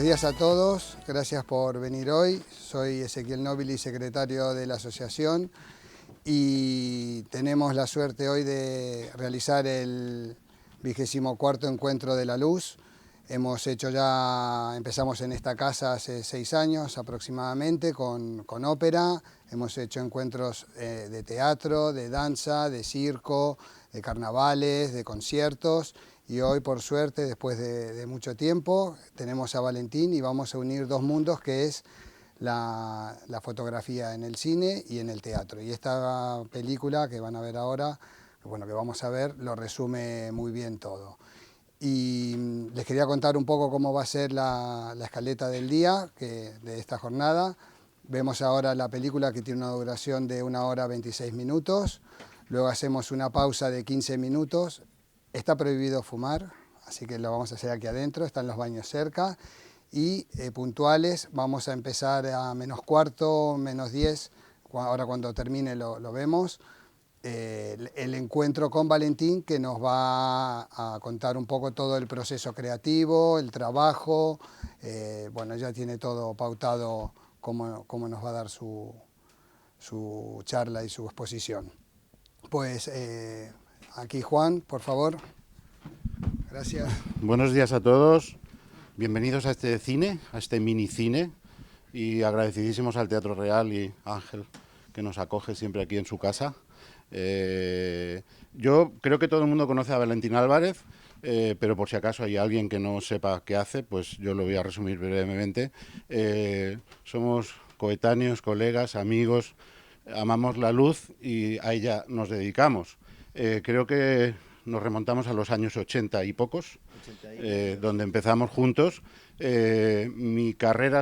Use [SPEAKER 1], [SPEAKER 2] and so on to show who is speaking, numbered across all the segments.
[SPEAKER 1] días a todos, gracias por venir hoy. Soy Ezequiel Nobili, secretario de la asociación, y tenemos la suerte hoy de realizar el 24º Encuentro de la Luz. Empezamos en esta casa hace 6 años aproximadamente con ópera. Hemos hecho encuentros de teatro, de danza, de circo, de carnavales, de conciertos. Y hoy, por suerte, después de mucho tiempo, tenemos a Valentín y vamos a unir dos mundos, que es la fotografía en el cine y en el teatro. Y esta película que van a ver ahora, que vamos a ver, lo resume muy bien todo. Y les quería contar un poco cómo va a ser la escaleta del día de esta jornada. Vemos ahora la película, que tiene una duración de 1 hora 26 minutos. Luego hacemos una pausa de 15 minutos. Está prohibido fumar, así que lo vamos a hacer aquí adentro, están los baños cerca. Y puntuales, vamos a empezar a -15, -10, ahora cuando termine lo vemos. El encuentro con Valentín, que nos va a contar un poco todo el proceso creativo, el trabajo. Ya tiene todo pautado cómo nos va a dar su charla y su exposición. Pues aquí Juan, por favor. Gracias.
[SPEAKER 2] Buenos días a todos. Bienvenidos a este cine, a este mini cine, y agradecidísimos al Teatro Real y Ángel, que nos acoge siempre aquí en su casa. Yo creo que todo el mundo conoce a Valentín Álvarez, pero por si acaso hay alguien que no sepa qué hace, pues yo lo voy a resumir brevemente. Somos coetáneos, colegas, amigos, amamos la luz y a ella nos dedicamos. Creo que nos remontamos a los años 80 y pocos, donde empezamos juntos. Mi carrera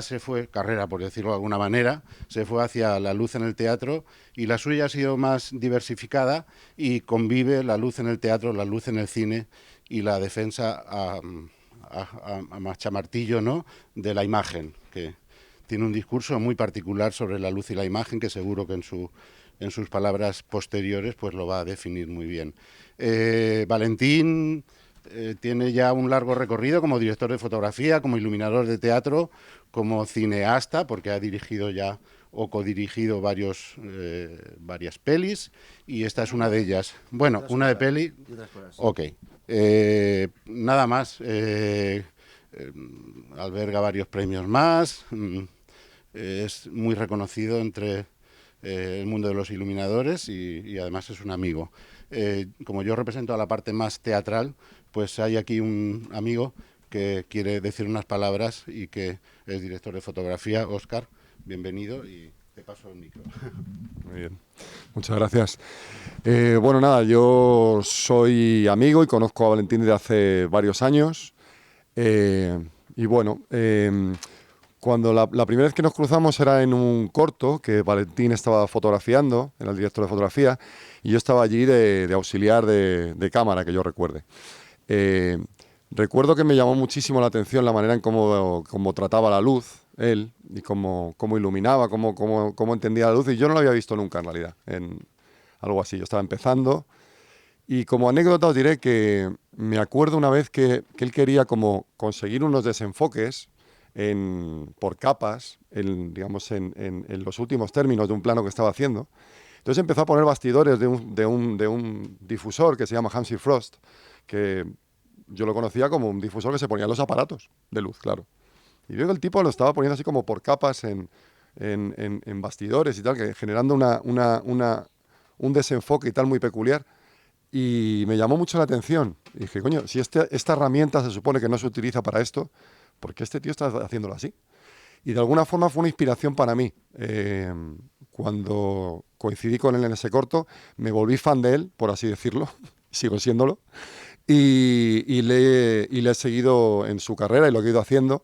[SPEAKER 2] por decirlo de alguna manera, se fue hacia la luz en el teatro, y la suya ha sido más diversificada y convive la luz en el teatro, la luz en el cine y la defensa a machamartillo, ¿no?, de la imagen, que tiene un discurso muy particular sobre la luz y la imagen, que seguro que en sus palabras posteriores pues lo va a definir muy bien. Valentín tiene ya un largo recorrido como director de fotografía, como iluminador de teatro, como cineasta, porque ha dirigido ya o codirigido varias pelis, y esta es una de ellas. Bueno, una de peli. Ok. Nada más. Alberga varios premios más. Es muy reconocido entre el mundo de los iluminadores y además es un amigo. Como yo represento a la parte más teatral, pues hay aquí un amigo que quiere decir unas palabras y que es director de fotografía. Óscar, bienvenido, y te paso el micro.
[SPEAKER 3] Muy bien, muchas gracias. Yo soy amigo y conozco a Valentín desde hace varios años. Cuando la primera vez que nos cruzamos era en un corto que Valentín estaba fotografiando, era el director de fotografía, y yo estaba allí de auxiliar de cámara, que yo recuerde. Recuerdo que me llamó muchísimo la atención la manera en cómo trataba la luz, él, y cómo iluminaba, cómo entendía la luz, y yo no lo había visto nunca en realidad, en algo así. Yo estaba empezando, y como anécdota os diré que me acuerdo una vez que él quería como conseguir unos desenfoques por capas, en los últimos términos de un plano que estaba haciendo. Entonces empezó a poner bastidores de un difusor que se llama Hamsey Frost, que yo lo conocía como un difusor que se ponía en los aparatos de luz, claro. Y luego el tipo lo estaba poniendo así como por capas en bastidores y tal, que generando un desenfoque y tal muy peculiar. Y me llamó mucho la atención. Y dije, coño, si esta herramienta se supone que no se utiliza para esto, ¿por qué este tío está haciéndolo así? Y de alguna forma fue una inspiración para mí. Cuando coincidí con él en ese corto, me volví fan de él, por así decirlo, sigo siéndolo, y le he seguido en su carrera y lo que he ido haciendo,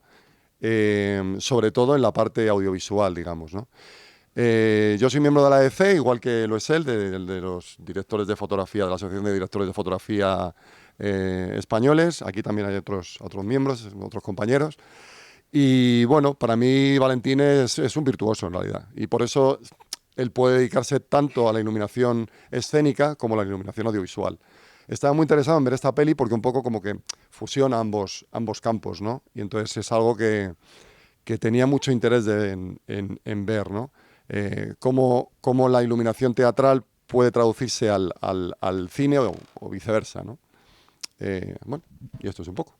[SPEAKER 3] sobre todo en la parte audiovisual, digamos, ¿no? Yo soy miembro de la AEC, igual que lo es él, de los directores de fotografía, de la Asociación de Directores de Fotografía españoles. Aquí también hay otros miembros, otros compañeros. Y bueno, para mí Valentín es un virtuoso en realidad. Y por eso él puede dedicarse tanto a la iluminación escénica como a la iluminación audiovisual. estaba muy interesado en ver esta peli porque un poco como que fusiona ambos campos, ¿no? Y entonces es algo que tenía mucho interés en ver, ¿no? Cómo la iluminación teatral puede traducirse al cine o viceversa, ¿no? Bueno, y esto es un poco.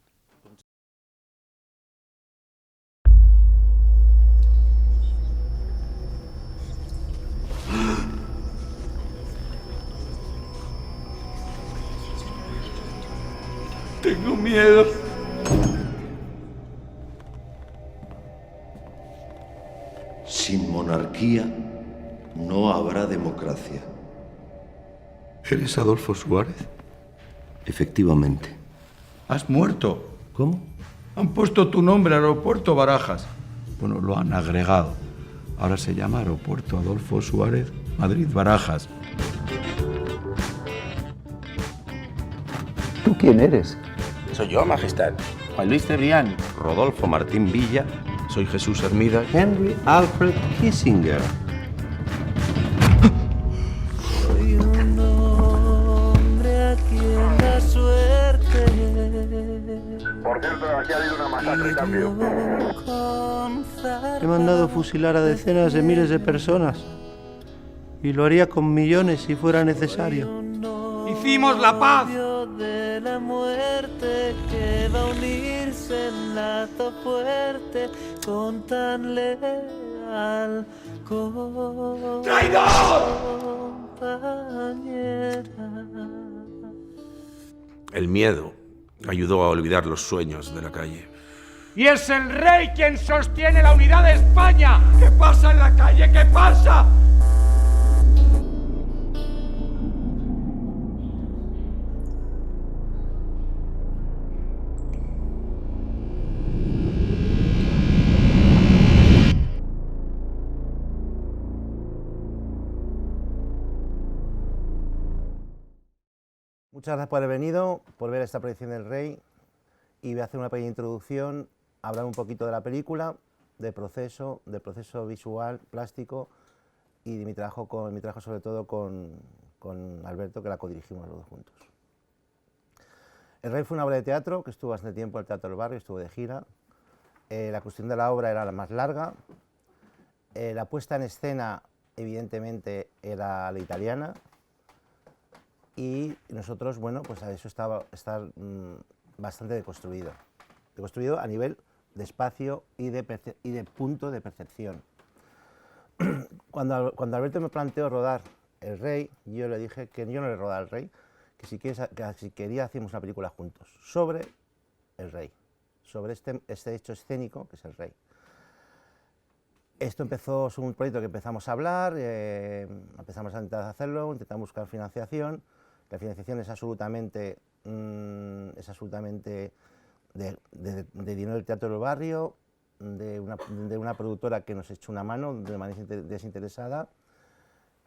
[SPEAKER 4] Tengo miedo.
[SPEAKER 5] Sin monarquía no habrá democracia.
[SPEAKER 4] ¿Eres Adolfo Suárez?
[SPEAKER 5] Efectivamente.
[SPEAKER 4] ¿Has muerto?
[SPEAKER 5] ¿Cómo?
[SPEAKER 4] Han puesto tu nombre, Aeropuerto Barajas. Bueno, lo han agregado. Ahora se llama Aeropuerto Adolfo Suárez Madrid Barajas.
[SPEAKER 5] ¿Tú quién eres?
[SPEAKER 6] Soy yo, Majestad. Juan Luis Cebrián.
[SPEAKER 5] Rodolfo Martín Villa.
[SPEAKER 4] Soy Jesús Hermida.
[SPEAKER 5] Henry Alfred Kissinger.
[SPEAKER 7] Soy un hombre a quien la suerte.
[SPEAKER 8] Por cierto, aquí ha habido una masacre, cambio.
[SPEAKER 7] He mandado fusilar a decenas de miles de personas. Y lo haría con millones si fuera necesario.
[SPEAKER 4] ¡Hicimos la paz!
[SPEAKER 7] De la muerte que va a unirse en lazo fuerte con tan leal
[SPEAKER 4] ¡Traidor!
[SPEAKER 7] compañera.
[SPEAKER 6] El miedo ayudó a olvidar los sueños de la calle.
[SPEAKER 9] Y es el rey quien sostiene la unidad de España.
[SPEAKER 4] ¿Qué pasa en la calle? ¿Qué pasa?
[SPEAKER 10] Muchas gracias por haber venido, por ver esta proyección del Rey, y voy a hacer una pequeña introducción, hablar un poquito de la película, del proceso visual, plástico, y de mi trabajo sobre todo con Alberto, que la codirigimos los dos juntos. El Rey fue una obra de teatro que estuvo bastante tiempo en el Teatro del Barrio, estuvo de gira. La cuestión de la obra era la más larga, la puesta en escena evidentemente era la italiana, y nosotros, bueno, pues eso está bastante deconstruido a nivel de espacio y de punto de percepción. Cuando Alberto me planteó rodar El Rey, yo le dije que yo no le rodaba El Rey, que si quería hacíamos una película juntos sobre El Rey, sobre este hecho escénico que es El Rey. Esto empezó, es un proyecto que empezamos a hablar, empezamos a intentar hacerlo, intentamos buscar financiación. La financiación es absolutamente de dinero del Teatro del Barrio, de una productora que nos echó una mano de manera desinteresada,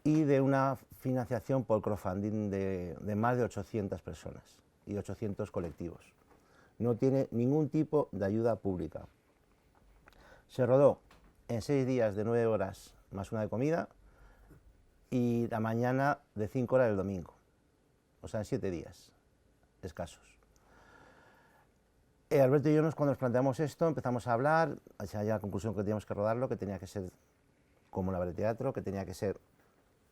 [SPEAKER 10] y de una financiación por crowdfunding de más de 800 personas y 800 colectivos. No tiene ningún tipo de ayuda pública. Se rodó en 6 días de 9 horas más una de comida, y la mañana de 5 horas del domingo. O sea, en 7 días escasos. Alberto y yo, cuando nos planteamos esto, empezamos a hablar, hacia la conclusión que teníamos que rodarlo, que tenía que ser como una obra de teatro, que tenía que ser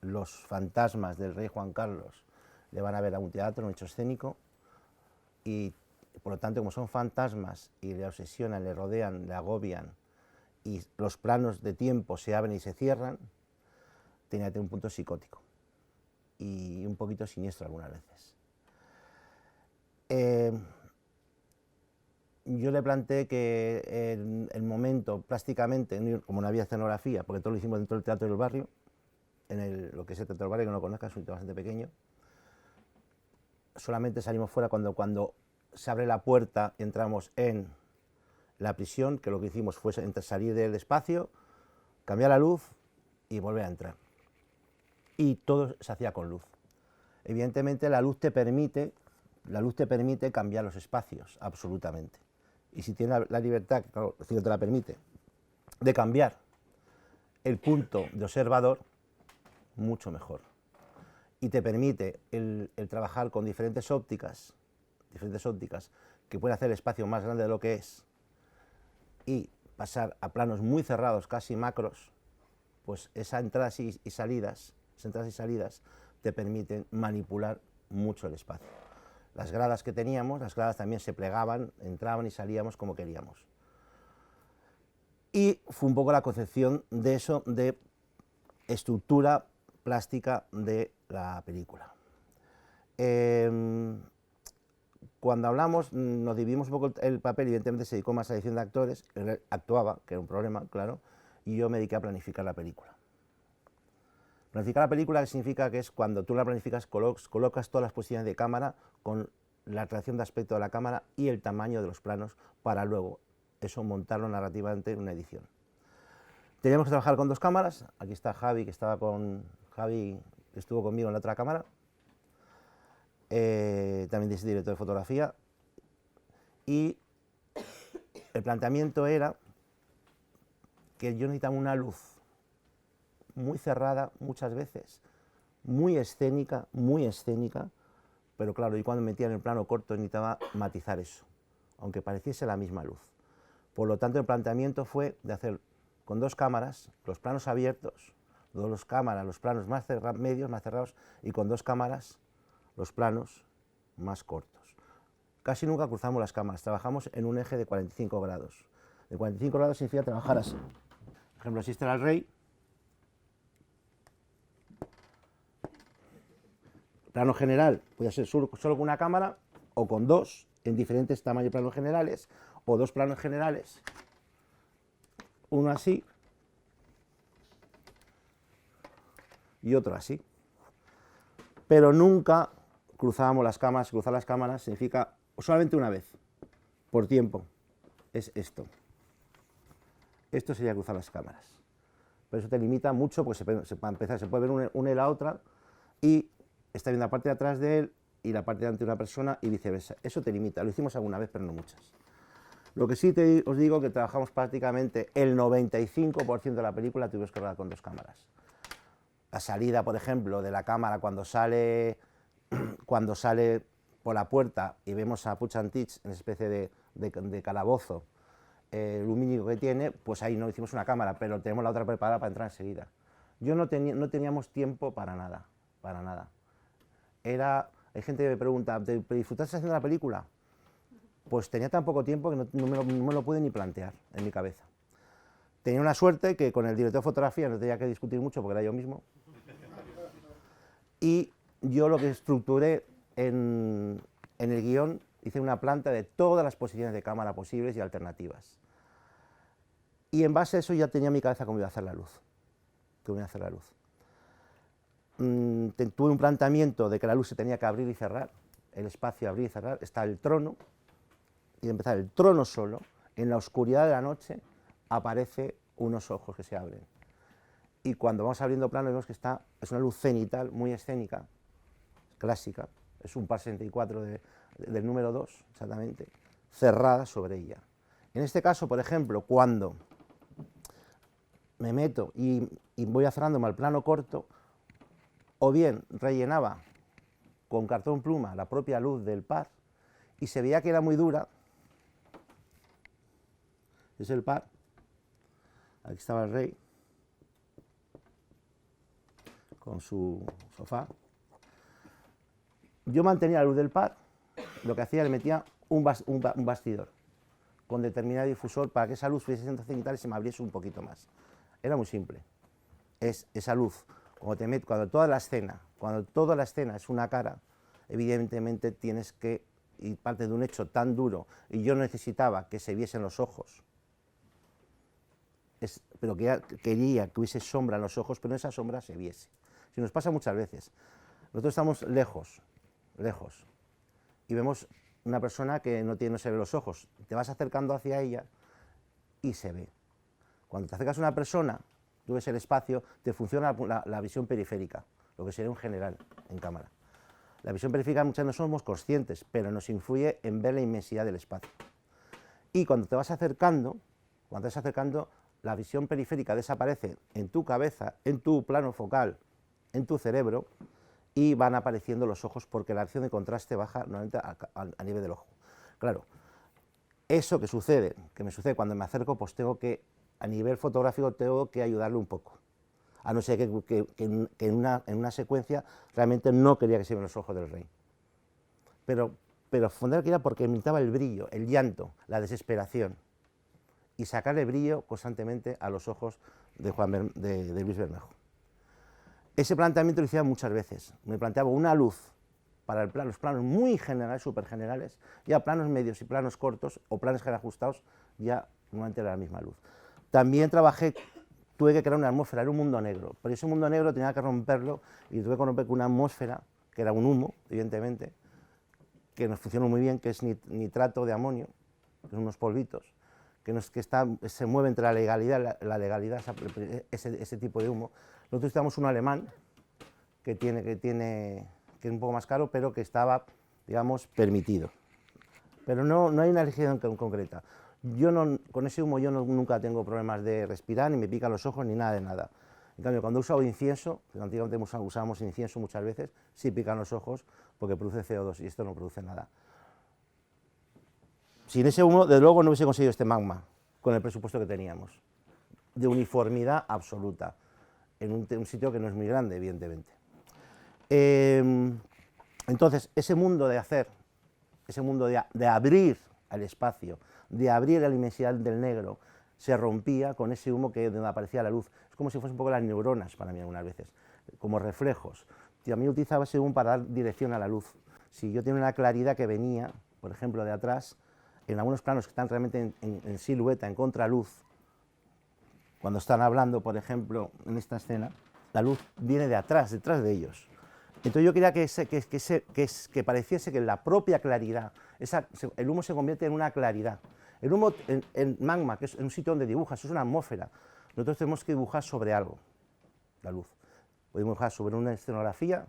[SPEAKER 10] los fantasmas del rey Juan Carlos le van a ver a un teatro, un hecho escénico, y por lo tanto, como son fantasmas y le obsesionan, le rodean, le agobian, y los planos de tiempo se abren y se cierran, tenía que tener un punto psicótico y un poquito siniestro algunas veces. Yo le planteé que el momento, plásticamente, como no había escenografía, porque todo lo hicimos dentro del Teatro del Barrio, lo que es el Teatro del Barrio, que no lo conozcas, es un sitio bastante pequeño, solamente salimos fuera cuando se abre la puerta y entramos en la prisión, que lo que hicimos fue salir del espacio, cambiar la luz y volver a entrar. Y todo se hacía con luz. Evidentemente la luz te permite cambiar los espacios, absolutamente. Y si tienes la libertad, que claro, el cine te la permite, de cambiar el punto de observador, mucho mejor. y te permite el trabajar con diferentes ópticas que pueden hacer el espacio más grande de lo que es y pasar a planos muy cerrados, casi macros, pues esas entradas y salidas te permiten manipular mucho el espacio. Las gradas que teníamos, las gradas también se plegaban, entraban y salíamos como queríamos. Y fue un poco la concepción de eso, de estructura plástica de la película. Cuando hablamos, nos dividimos un poco el papel, evidentemente se dedicó más a la edición de actores, él actuaba, que era un problema, claro, y yo me dediqué a planificar la película. Planificar la película, ¿qué significa? Que es cuando tú la planificas, colocas todas las posiciones de cámara con la creación de aspecto de la cámara y el tamaño de los planos para luego eso montarlo narrativamente en una edición. Teníamos que trabajar con dos cámaras, aquí está Javi, que estuvo conmigo en la otra cámara, también es director de fotografía, y el planteamiento era que yo necesitaba una luz muy cerrada muchas veces, muy escénica, pero claro, y cuando metía en el plano corto necesitaba matizar eso, aunque pareciese la misma luz. Por lo tanto, el planteamiento fue de hacer con dos cámaras, los planos abiertos, dos cámaras, los planos medios, más cerrados, y con dos cámaras, los planos más cortos. Casi nunca cruzamos las cámaras, trabajamos en un eje de 45 grados. De 45 grados significa trabajar así. Por ejemplo, así está el rey. Plano general puede ser solo con una cámara o con dos en diferentes tamaños de planos generales, o dos planos generales, uno así y otro así. Pero nunca cruzábamos las cámaras. Cruzar las cámaras significa solamente una vez, por tiempo, es esto. Esto sería cruzar las cámaras. Pero eso te limita mucho, porque para empezar se puede ver una y la otra, y está viendo la parte de atrás de él y la parte de delante de una persona y viceversa. Eso te limita. Lo hicimos alguna vez, pero no muchas. Lo que sí os digo que trabajamos prácticamente el 95% de la película tuvimos que rodar con dos cámaras. La salida, por ejemplo, de la cámara cuando sale por la puerta y vemos a Puig and Teach en una especie de calabozo lumínico que tiene, pues ahí no hicimos una cámara, pero tenemos la otra preparada para entrar enseguida. No teníamos tiempo para nada. Hay gente que me pregunta, ¿te disfrutaste haciendo la película? Pues tenía tan poco tiempo que no me lo pude ni plantear en mi cabeza. Tenía una suerte que con el director de fotografía no tenía que discutir mucho porque era yo mismo. Y yo lo que estructuré en el guión, hice una planta de todas las posiciones de cámara posibles y alternativas. Y en base a eso ya tenía en mi cabeza cómo iba a hacer la luz. Tuve un planteamiento de que la luz se tenía que abrir y cerrar, el espacio abrir y cerrar, está el trono, y empezar el trono solo, en la oscuridad de la noche aparece unos ojos que se abren. Y cuando vamos abriendo plano vemos que es una luz cenital, muy escénica, clásica, es un par 64 del número 2, exactamente, cerrada sobre ella. En este caso, por ejemplo, cuando me meto y voy acerrándome al plano corto, o bien rellenaba con cartón pluma la propia luz del par y se veía que era muy dura. Es el par, aquí estaba el rey con su sofá. Yo mantenía la luz del par, lo que hacía le metía un bastidor con determinado difusor para que esa luz fuese siendo cenital y se me abriese un poquito más. Era muy simple, es esa luz. Cuando toda la escena es una cara, evidentemente tienes que, y parte de un hecho tan duro, y yo necesitaba que se viesen los ojos, pero quería que hubiese sombra en los ojos, pero esa sombra se viese. Si nos pasa muchas veces, nosotros estamos lejos, y vemos una persona que no se ve los ojos, te vas acercando hacia ella y se ve. Cuando te acercas a una persona, tú ves el espacio, te funciona la visión periférica, lo que sería un general en cámara. La visión periférica muchas veces no somos conscientes, pero nos influye en ver la inmensidad del espacio. Y cuando te vas acercando, la visión periférica desaparece en tu cabeza, en tu plano focal, en tu cerebro, y van apareciendo los ojos porque la acción de contraste baja normalmente a nivel del ojo. Claro, eso que me sucede cuando me acerco, pues tengo que, a nivel fotográfico, tengo que ayudarle un poco. A no ser que en una secuencia realmente no quería que se vieran los ojos del rey. Pero fundamentalmente era porque imitaba el brillo, el llanto, la desesperación, y sacarle brillo constantemente a los ojos de Luis Bermejo. Ese planteamiento lo hacía muchas veces. Me planteaba una luz para los planos muy generales, súper generales, ya planos medios y planos cortos, o planos que eran ajustados, ya normalmente era la misma luz. También tuve que crear una atmósfera, era un mundo negro, pero ese mundo negro tenía que romperlo, y tuve que romper con una atmósfera, que era un humo, evidentemente, que nos funcionó muy bien, que es nitrato de amonio, que son unos polvitos, que se mueve entre la legalidad, ese tipo de humo. Nosotros utilizamos uno alemán, que es un poco más caro, pero que estaba, digamos, permitido. Pero no hay una legislación concreta. Con ese humo yo nunca tengo problemas de respirar, ni me pican los ojos, ni nada de nada. En cambio, cuando he usado incienso, que antiguamente usábamos incienso muchas veces, sí pican los ojos porque produce CO2 y esto no produce nada. Sin ese humo, desde luego, no hubiese conseguido este magma con el presupuesto que teníamos, de uniformidad absoluta, en un sitio que no es muy grande, evidentemente. Entonces, ese mundo de hacer, ese mundo de abrir al espacio, de abrir la inmensidad del negro, se rompía con ese humo donde aparecía la luz. Es como si fuesen un poco las neuronas para mí algunas veces, como reflejos. También utilizaba ese humo para dar dirección a la luz. Si yo tenía una claridad que venía, por ejemplo, de atrás, en algunos planos que están realmente en silueta, en contraluz, cuando están hablando, por ejemplo, en esta escena, la luz viene de atrás, detrás de ellos. Entonces yo quería que pareciese que la propia claridad, el humo se convierte en una claridad. El humo en magma, que es un sitio donde dibujas, es una atmósfera. Nosotros tenemos que dibujar sobre algo, la luz. Podemos dibujar sobre una escenografía,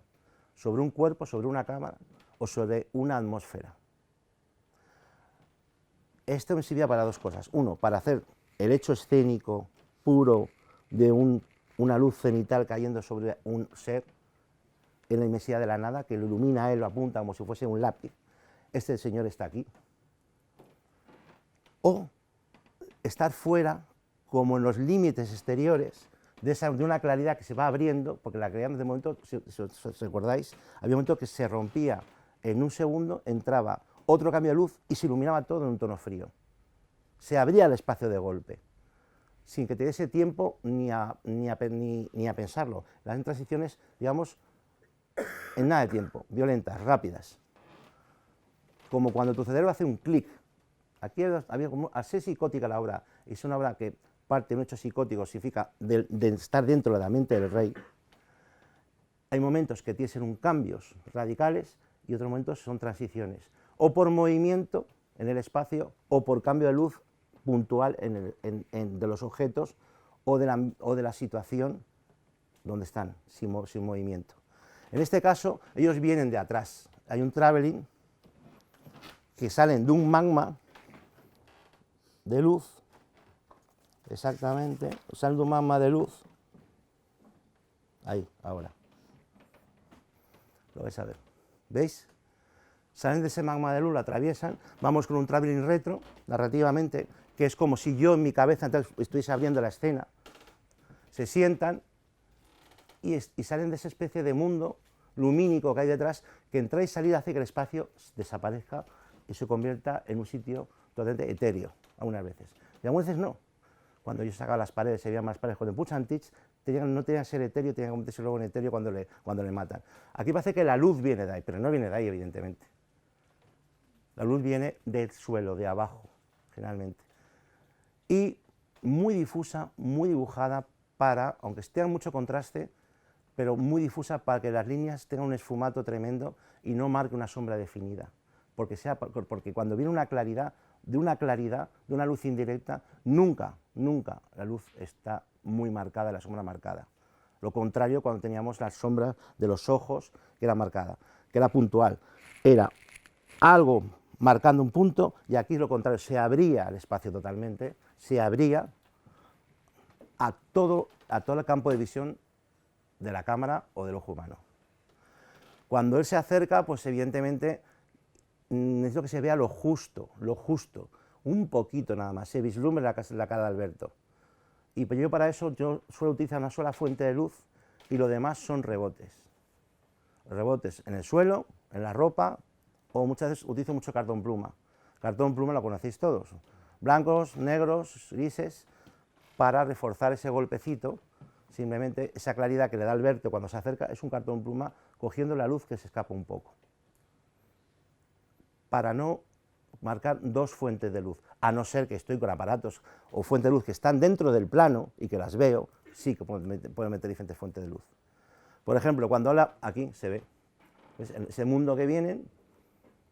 [SPEAKER 10] sobre un cuerpo, sobre una cámara o sobre una atmósfera. Esto me servía para dos cosas. Uno, para hacer el hecho escénico puro de una luz cenital cayendo sobre un ser en la inmensidad de la nada, que lo ilumina a él, lo apunta como si fuese un lápiz. Este señor está aquí. O estar fuera, como en los límites exteriores, de una claridad que se va abriendo, porque la claridad de momento, si os recordáis, había un momento que se rompía en un segundo, entraba otro cambio de luz y se iluminaba todo en un tono frío. Se abría el espacio de golpe, sin que te diese tiempo ni a pensarlo. Las transiciones, digamos, en nada de tiempo, violentas, rápidas. Como cuando tu cerebro hace un clic. Aquí había como al ser psicótica la obra, y es una obra que parte de un hecho psicótico, significa de estar dentro de la mente del rey. Hay momentos que tienen cambios radicales y otros momentos son transiciones, o por movimiento en el espacio, o por cambio de luz puntual de los objetos, o de la situación donde están, sin movimiento. En este caso, ellos vienen de atrás. Hay un traveling que salen de un magma de luz, exactamente, salen de un magma de luz, ahí, ahora, lo vais a ver, ¿veis? Salen de ese magma de luz, lo atraviesan, vamos con un traveling retro, narrativamente, que es como si yo en mi cabeza estuviese abriendo la escena, se sientan y salen de esa especie de mundo lumínico que hay detrás, que entrar y salir hace que el espacio desaparezca y se convierta en un sitio totalmente etéreo, algunas veces. Y algunas veces no. Cuando yo sacaba las paredes, se veían más paredes con el Push and Teach, no tenían que ser etéreo, tenían que convertirse luego en etéreo cuando le matan. Aquí parece que la luz viene de ahí, pero no viene de ahí, evidentemente. La luz viene del suelo, de abajo, generalmente. Y muy difusa, muy dibujada para, aunque esté en mucho contraste, pero muy difusa para que las líneas tengan un esfumato tremendo y no marque una sombra definida. Porque cuando viene una claridad, de una luz indirecta, nunca la luz está muy marcada, la sombra marcada. Lo contrario cuando teníamos la sombra de los ojos, que era marcada, que era puntual. Era algo marcando un punto y aquí es lo contrario, se abría el espacio totalmente, se abría a todo el campo de visión de la cámara o del ojo humano. Cuando él se acerca, pues evidentemente necesito que se vea lo justo, un poquito nada más, se vislumbre la cara de Alberto. Y pues yo para eso yo suelo utilizar una sola fuente de luz y lo demás son rebotes. Rebotes en el suelo, en la ropa, o muchas veces utilizo mucho cartón pluma. Cartón pluma lo conocéis todos, blancos, negros, grises, para reforzar ese golpecito. Simplemente esa claridad que le da Alberto cuando se acerca es un cartón pluma cogiendo la luz que se escapa un poco. Para no marcar dos fuentes de luz, a no ser que estoy con aparatos o fuentes de luz que están dentro del plano y que las veo, sí que puedo meter diferentes fuentes de luz. Por ejemplo, cuando habla, aquí se ve, ¿ves? En ese mundo que vienen,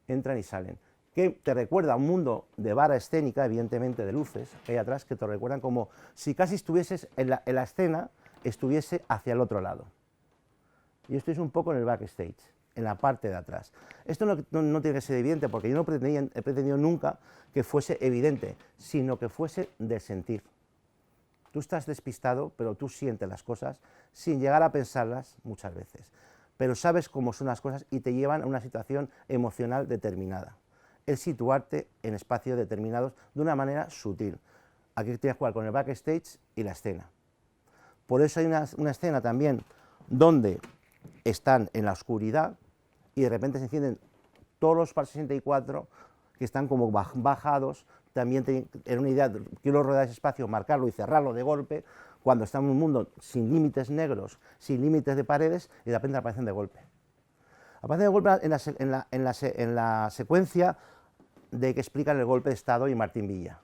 [SPEAKER 10] entran y salen, que te recuerda a un mundo de vara escénica, evidentemente de luces, que hay atrás, que te recuerdan como si casi estuvieses en la escena, estuviese hacia el otro lado. Y esto es un poco en el backstage, en la parte de atrás. Esto no tiene que ser evidente, porque yo no he pretendido nunca que fuese evidente, sino que fuese de sentir. Tú estás despistado, pero tú sientes las cosas sin llegar a pensarlas muchas veces. Pero sabes cómo son las cosas y te llevan a una situación emocional determinada. Es situarte en espacios determinados de una manera sutil. Aquí tienes que jugar con el backstage y la escena. Por eso hay una escena también donde están en la oscuridad y de repente se encienden todos los par 64 que están como bajados. También era una idea, quiero rodar ese espacio, marcarlo y cerrarlo de golpe, cuando está en un mundo sin límites negros, sin límites de paredes, y de repente aparecen de golpe. Aparecen de golpe en la secuencia de que explican el golpe de Estado y Martín Villa.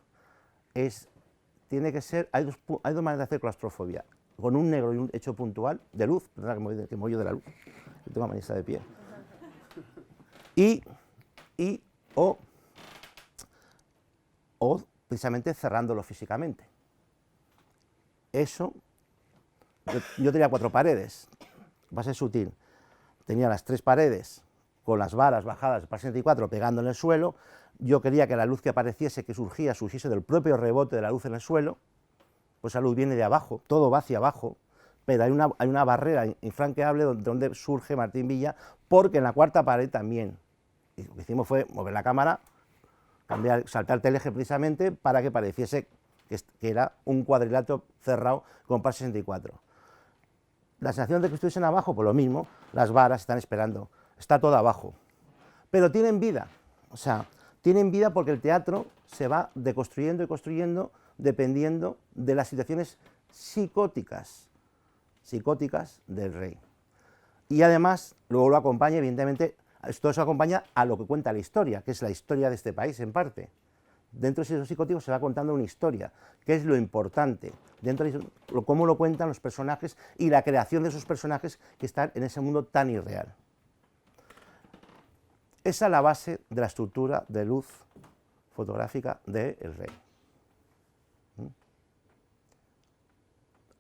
[SPEAKER 10] Tiene que ser, hay dos maneras de hacer claustrofobia, con un negro y un hecho puntual, de luz, perdona que me voy yo de la luz, que tengo manista de pie, o precisamente cerrándolo físicamente. Eso, yo tenía 4 paredes, va a ser sutil, tenía las 3 paredes con las varas bajadas de par 64 pegando en el suelo. Yo quería que la luz que apareciese, que surgiese del propio rebote de la luz en el suelo, pues la luz viene de abajo, todo va hacia abajo, pero hay una barrera infranqueable donde surge Martín Villa, porque en la 4ª pared también. Y lo que hicimos fue mover la cámara, saltar el eje precisamente para que pareciese que era un cuadrilátero cerrado con par 64. La sensación de que estuviesen abajo, pues lo mismo, las varas están esperando, está todo abajo. Pero tienen vida, o sea, tienen vida porque el teatro se va deconstruyendo y construyendo dependiendo de las situaciones psicóticas del rey. Y además, luego lo acompaña, evidentemente, todo eso acompaña a lo que cuenta la historia, que es la historia de este país, en parte. Dentro de esos psicóticos se va contando una historia, que es lo importante, dentro de cómo lo cuentan los personajes y la creación de esos personajes que están en ese mundo tan irreal. Esa es la base de la estructura de luz fotográfica de El Rey.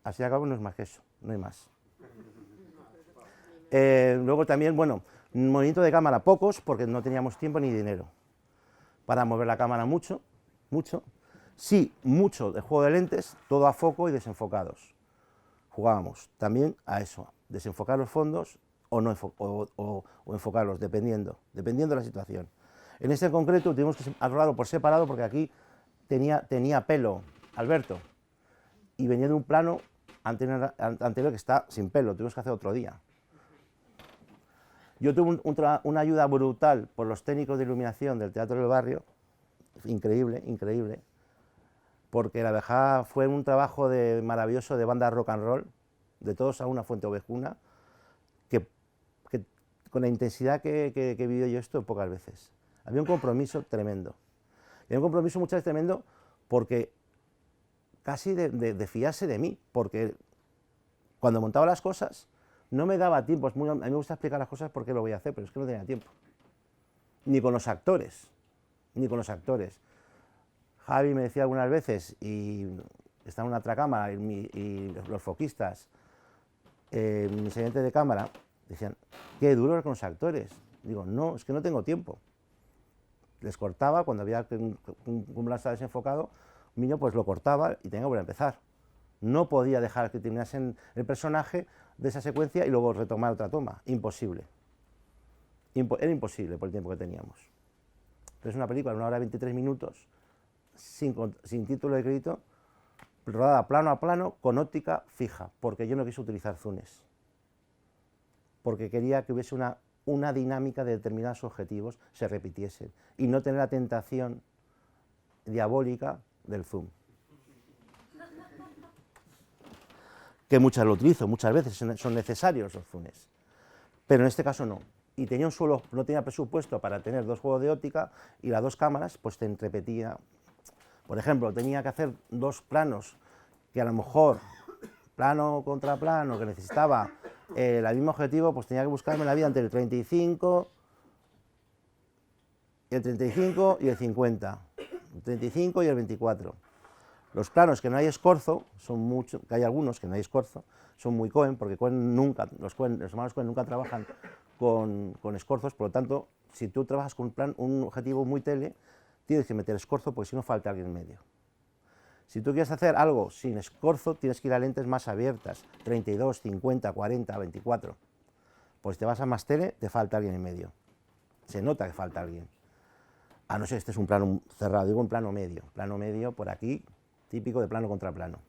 [SPEAKER 10] Así de cabo no es más que eso, no hay más. Luego también, bueno, movimiento de cámara pocos, porque no teníamos tiempo ni dinero para mover la cámara mucho. Sí, mucho de juego de lentes, todo a foco y desenfocados. Jugábamos también a eso, desenfocar los fondos o enfocarlos, dependiendo de la situación. En este en concreto tuvimos que rodarlo por separado porque aquí tenía pelo Alberto y venía de un plano anterior que está sin pelo, tuvimos que hacer otro día. Yo tuve una ayuda brutal por los técnicos de iluminación del Teatro del Barrio, increíble, porque la verdad fue un trabajo maravilloso de banda rock and roll, de todos a una fuente ovejuna, que con la intensidad que he vivido yo esto pocas veces. Había un compromiso tremendo. Y un compromiso muchas veces tremendo porque casi de fiarse de mí, porque cuando montaba las cosas no me daba tiempo. A mí me gusta explicar las cosas porque lo voy a hacer, pero es que no tenía tiempo. Ni con los actores. Javi me decía algunas veces, y estaba en una otra cámara, y los foquistas, mis ayudantes de cámara, decían, qué duro con los actores. Digo, no, es que no tengo tiempo. Les cortaba, cuando había un blast desenfocado, pues lo cortaba y tenía que volver a empezar. No podía dejar que terminasen el personaje de esa secuencia y luego retomar otra toma, imposible. Era imposible por el tiempo que teníamos. Pero es una película de 1 hora y 23 minutos, sin título de crédito, rodada plano a plano, con óptica fija, porque yo no quise utilizar zooms. Porque quería que hubiese una dinámica de determinados objetivos se repitiesen y no tener la tentación diabólica del zoom. Que muchas lo utilizo, muchas veces son necesarios los zooms, pero en este caso no. Y tenía no tenía presupuesto para tener 2 juegos de óptica y las 2 cámaras pues te repetía. Por ejemplo, tenía que hacer 2 planos que a lo mejor plano contra plano que necesitaba el mismo objetivo, pues tenía que buscarme la vida entre el 35 y el 50, el 35 y el 24. Los planos que no hay escorzo, que hay algunos que no hay escorzo, son muy Cohen, porque los hermanos Cohen nunca trabajan con escorzos, por lo tanto, si tú trabajas con un objetivo muy tele, tienes que meter escorzo porque si no falta alguien en medio. Si tú quieres hacer algo sin escorzo, tienes que ir a lentes más abiertas, 32, 50, 40, 24. Pues si te vas a más tele, te falta alguien en medio. Se nota que falta alguien. A no ser este es un plano cerrado, digo un plano medio por aquí, típico de plano contra plano.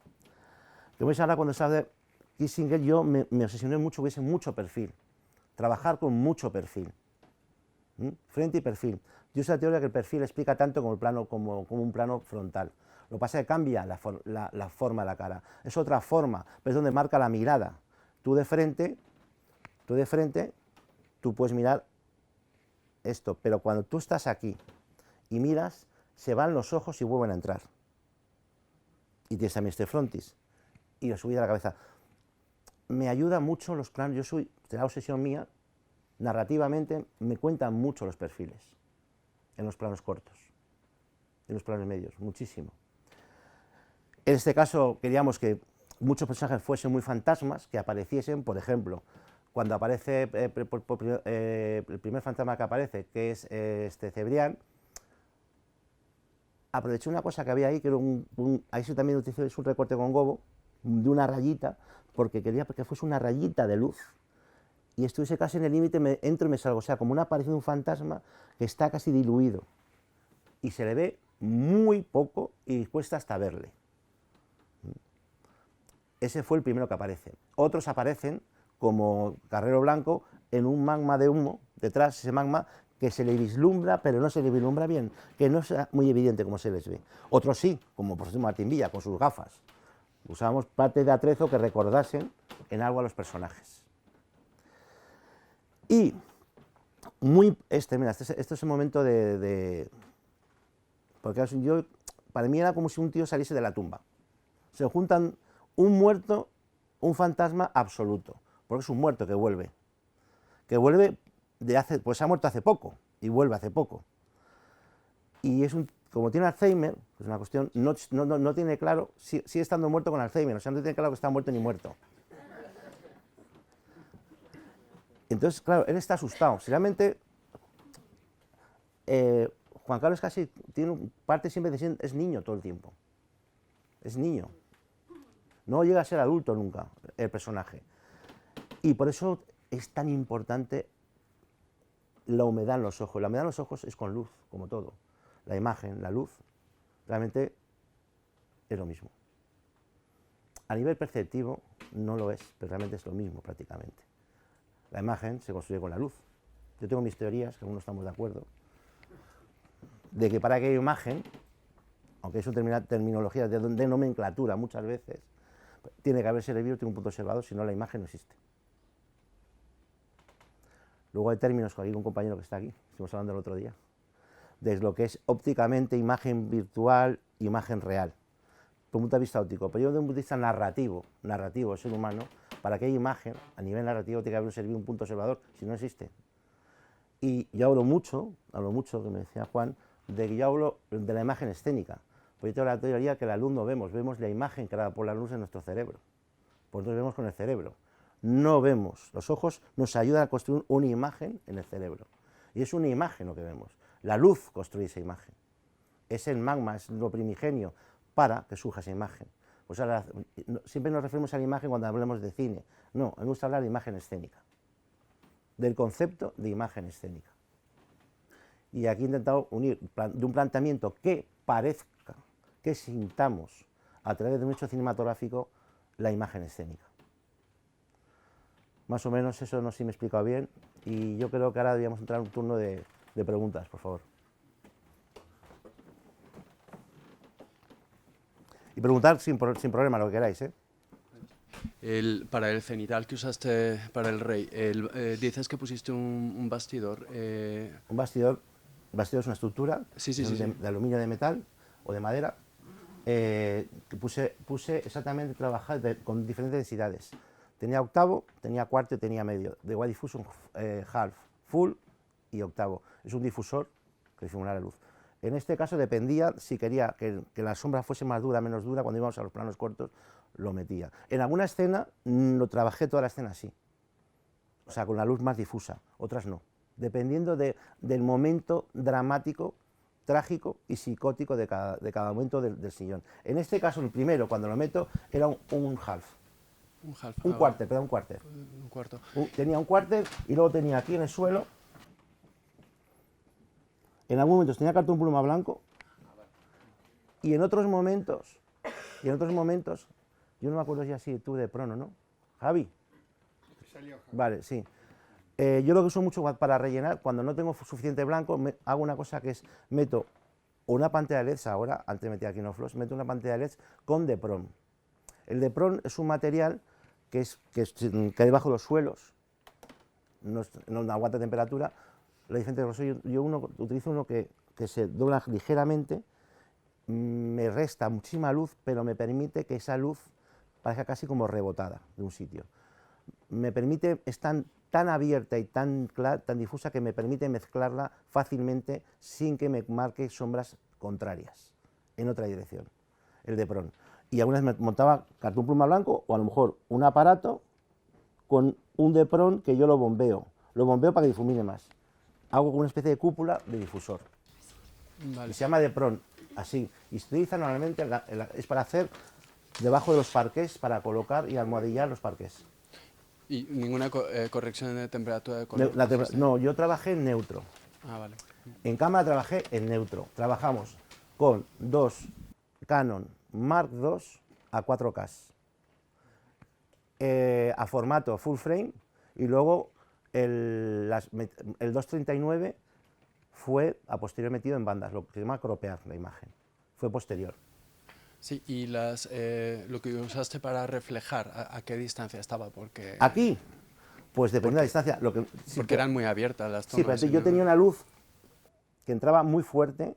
[SPEAKER 10] Que veis ahora cuando se habla de Kissinger, yo me obsesioné mucho, hubiese mucho perfil, trabajar con mucho perfil, frente y perfil. Yo uso la teoría que el perfil explica tanto como un plano frontal. Lo que pasa es que cambia la forma de la cara, es otra forma, pero es donde marca la mirada. Tú de frente, tú puedes mirar esto, pero cuando tú estás aquí y miras, se van los ojos y vuelven a entrar. Y tienes también este frontis, y la subida de la cabeza. Me ayuda mucho los planos, será obsesión mía, narrativamente me cuentan mucho los perfiles, en los planos cortos, en los planos medios, muchísimo. En este caso queríamos que muchos personajes fuesen muy fantasmas, que apareciesen, por ejemplo, cuando aparece el primer fantasma que aparece, que es Cebrián, aproveché una cosa que había ahí, que era ahí sí también utilicé un recorte con gobo, de una rayita, porque quería que fuese una rayita de luz, y estuviese casi en el límite, me entro y me salgo, o sea, como una aparición de un fantasma que está casi diluido, y se le ve muy poco y cuesta hasta verle. Ese fue el primero que aparece. Otros aparecen, como Carrero Blanco, en un magma de humo, detrás ese magma, que se le vislumbra, pero no se le vislumbra bien, que no es muy evidente como se les ve. Otros sí, como por ejemplo Martín Villa, con sus gafas. Usábamos parte de atrezo que recordasen en algo a los personajes. Y mira, este es el momento porque para mí era como si un tío saliese de la tumba. Se juntan un muerto, un fantasma absoluto, porque es un muerto que vuelve pues ha muerto hace poco y vuelve hace poco. Y como tiene Alzheimer, es una cuestión, no tiene claro, sigue estando muerto con Alzheimer, o sea, no tiene claro que está muerto ni muerto. Entonces, claro, él está asustado. Si realmente Juan Carlos casi tiene parte siempre de es niño todo el tiempo. Es niño. No llega a ser adulto nunca el personaje. Y por eso es tan importante la humedad en los ojos. La humedad en los ojos es con luz, como todo. La imagen, la luz, realmente es lo mismo. A nivel perceptivo no lo es, pero realmente es lo mismo prácticamente. La imagen se construye con la luz. Yo tengo mis teorías, que aún no estamos de acuerdo, de que para que haya imagen, aunque es una terminología de nomenclatura muchas veces, tiene que haber servido, tiene un punto observado, si no la imagen no existe. Luego hay términos, hay un compañero que está aquí, estuvimos hablando el otro día, de lo que es ópticamente imagen virtual, imagen real, por un punto de vista óptico, pero yo desde un punto de vista narrativo, el ser humano, para que haya imagen, a nivel narrativo tiene que haber servido un punto observador, si no existe. Y yo hablo mucho, que me decía Juan, de que yo hablo de la imagen escénica, porque yo tengo la teoría que la luz no vemos la imagen creada por la luz en nuestro cerebro, pues nosotros vemos con el cerebro. No vemos, los ojos nos ayudan a construir una imagen en el cerebro, y es una imagen lo que vemos, la luz construye esa imagen, es el magma, es lo primigenio para que surja esa imagen. Pues ahora, siempre nos referimos a la imagen cuando hablamos de cine, no, me gusta hablar de imagen escénica. del concepto de imagen escénica. Y aquí he intentado unir de un planteamiento que parezca, que sintamos a través de un hecho cinematográfico la imagen escénica. Más o menos eso, no sé si me he explicado bien, y yo creo que ahora deberíamos entrar en un turno de preguntas, por favor. Y preguntar sin problema, lo que queráis, ¿eh?
[SPEAKER 11] Para el cenital que usaste para el rey, dices que pusiste un bastidor.
[SPEAKER 10] Un bastidor es una estructura de aluminio, de metal o de madera, que puse exactamente trabajar con diferentes densidades. Tenía octavo, tenía cuarto y tenía medio. De wide diffusion, half, full y octavo. Es un difusor que difuminara la luz. En este caso dependía si quería que la sombra fuese más dura, menos dura, cuando íbamos a los planos cortos lo metía. En alguna escena lo trabajé toda la escena así, o sea, con la luz más difusa, otras no, dependiendo del momento dramático, trágico y psicótico de cada momento del sillón. En este caso, el primero, cuando lo meto, era un half. Un cuarter.
[SPEAKER 11] Un cuarto.
[SPEAKER 10] Tenía un cuarter y luego tenía aquí en el suelo, en algunos momentos tenía cartón pluma blanco y en otros momentos, yo no me acuerdo si así tú de prono, ¿no? Javi. Vale, sí. Yo lo que uso mucho para rellenar, cuando no tengo suficiente blanco, hago una cosa que es, meto una pantalla de LEDs ahora, antes metía aquí Kinofloss, meto una pantalla de LEDs con Depron. El Depron es un material que hay debajo de los suelos, no aguanta temperatura. La diferente grosor, yo utilizo uno que se dobla ligeramente, me resta muchísima luz, pero me permite que esa luz parezca casi como rebotada de un sitio. Me permite, es tan abierta y tan difusa que me permite mezclarla fácilmente sin que me marque sombras contrarias en otra dirección, el Depron. Y algunas me montaba cartón pluma blanco o a lo mejor un aparato con un Depron que yo lo bombeo para que difumine más. Hago una especie de cúpula de difusor.
[SPEAKER 11] Vale.
[SPEAKER 10] Se llama Depron, así. Y se utiliza normalmente, es para hacer debajo de los parqués, para colocar y almohadillar los parqués.
[SPEAKER 11] ¿Y ninguna corrección de temperatura de color?
[SPEAKER 10] No, yo trabajé en neutro.
[SPEAKER 11] Ah, vale.
[SPEAKER 10] En cámara trabajé en neutro. Trabajamos con dos Canon Mark II a 4K, a formato full frame, y luego el 239 fue a posterior metido en bandas, lo que se llama cropear la imagen, fue posterior.
[SPEAKER 11] Sí, y lo que usaste para reflejar, ¿a qué distancia estaba? Porque
[SPEAKER 10] aquí, pues depende de la distancia.
[SPEAKER 11] Porque eran muy abiertas las tomas.
[SPEAKER 10] Sí, pero yo tenía una luz que entraba muy fuerte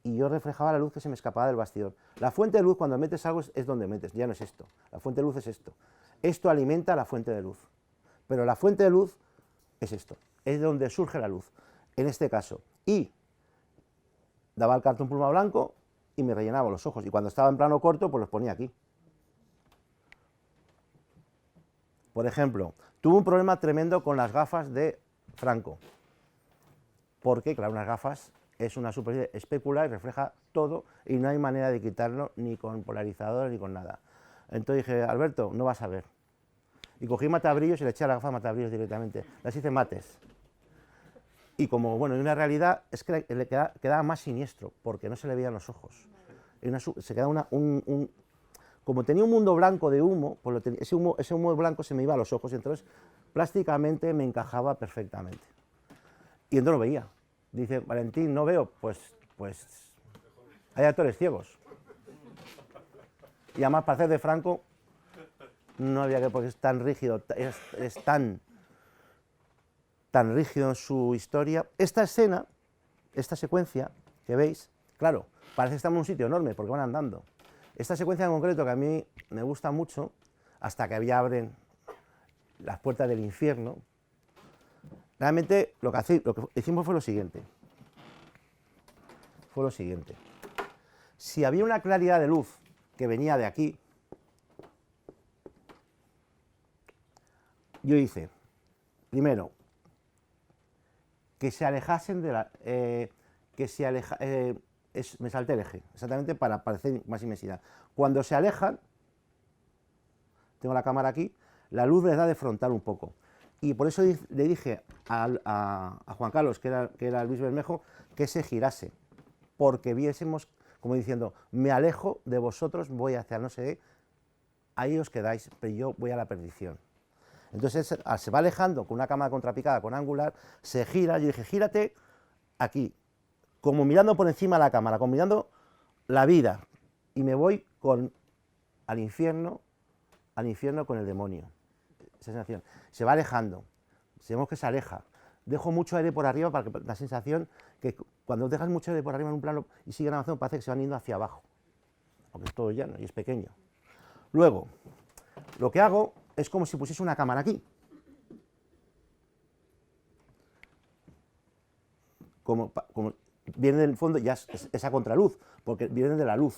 [SPEAKER 10] y yo reflejaba la luz que se me escapaba del bastidor. La fuente de luz, cuando metes algo, es donde metes, ya no es esto. La fuente de luz es esto. Esto alimenta la fuente de luz. Pero la fuente de luz es esto, es de donde surge la luz, en este caso. Y daba el cartón pluma blanco y me rellenaba los ojos. Y cuando estaba en plano corto, pues los ponía aquí. Por ejemplo, tuve un problema tremendo con las gafas de Franco. Porque, claro, unas gafas es una superficie especular y refleja todo y no hay manera de quitarlo ni con polarizador ni con nada. Entonces dije, Alberto, no vas a ver. Y cogí matabrillos y le eché a la gafa matabrillos directamente. Las hice mates. Y como, bueno, en una realidad es que le quedaba más siniestro, porque no se le veían los ojos. Se quedaba como tenía un mundo blanco de humo, pues ese humo blanco se me iba a los ojos, y entonces plásticamente me encajaba perfectamente. Y entonces lo veía. Dice, Valentín, no veo, pues hay actores ciegos. Y además, para hacer de Franco, no había que, porque es tan rígido, es tan rígido en su historia. Esta escena, esta secuencia que veis, claro, parece que estamos en un sitio enorme porque van andando. Esta secuencia en concreto, que a mí me gusta mucho, hasta que ya abren las puertas del infierno, realmente lo que hicimos fue lo siguiente. Si había una claridad de luz que venía de aquí, yo hice, primero, que se alejasen de la... me salté el eje, exactamente para parecer más inmensidad. Cuando se alejan, tengo la cámara aquí, la luz les da de frontal un poco. Y por eso le dije a Juan Carlos, que era Luis Bermejo, que se girase, porque viésemos, como diciendo, me alejo de vosotros, voy hacia no sé qué, ahí os quedáis, pero yo voy a la perdición. Entonces se va alejando con una cámara contrapicada, con angular, se gira, yo dije, gírate aquí, como mirando por encima de la cámara, como mirando la vida, y me voy al infierno con el demonio. Esa sensación. Se va alejando, vemos que se aleja. Dejo mucho aire por arriba para que la sensación que cuando dejas mucho aire por arriba en un plano y siguen avanzando parece que se van yendo hacia abajo, porque es todo llano y es pequeño. Luego, lo que hago es como si pusiese una cámara aquí. Como viene del fondo, ya es esa contraluz, porque viene de la luz,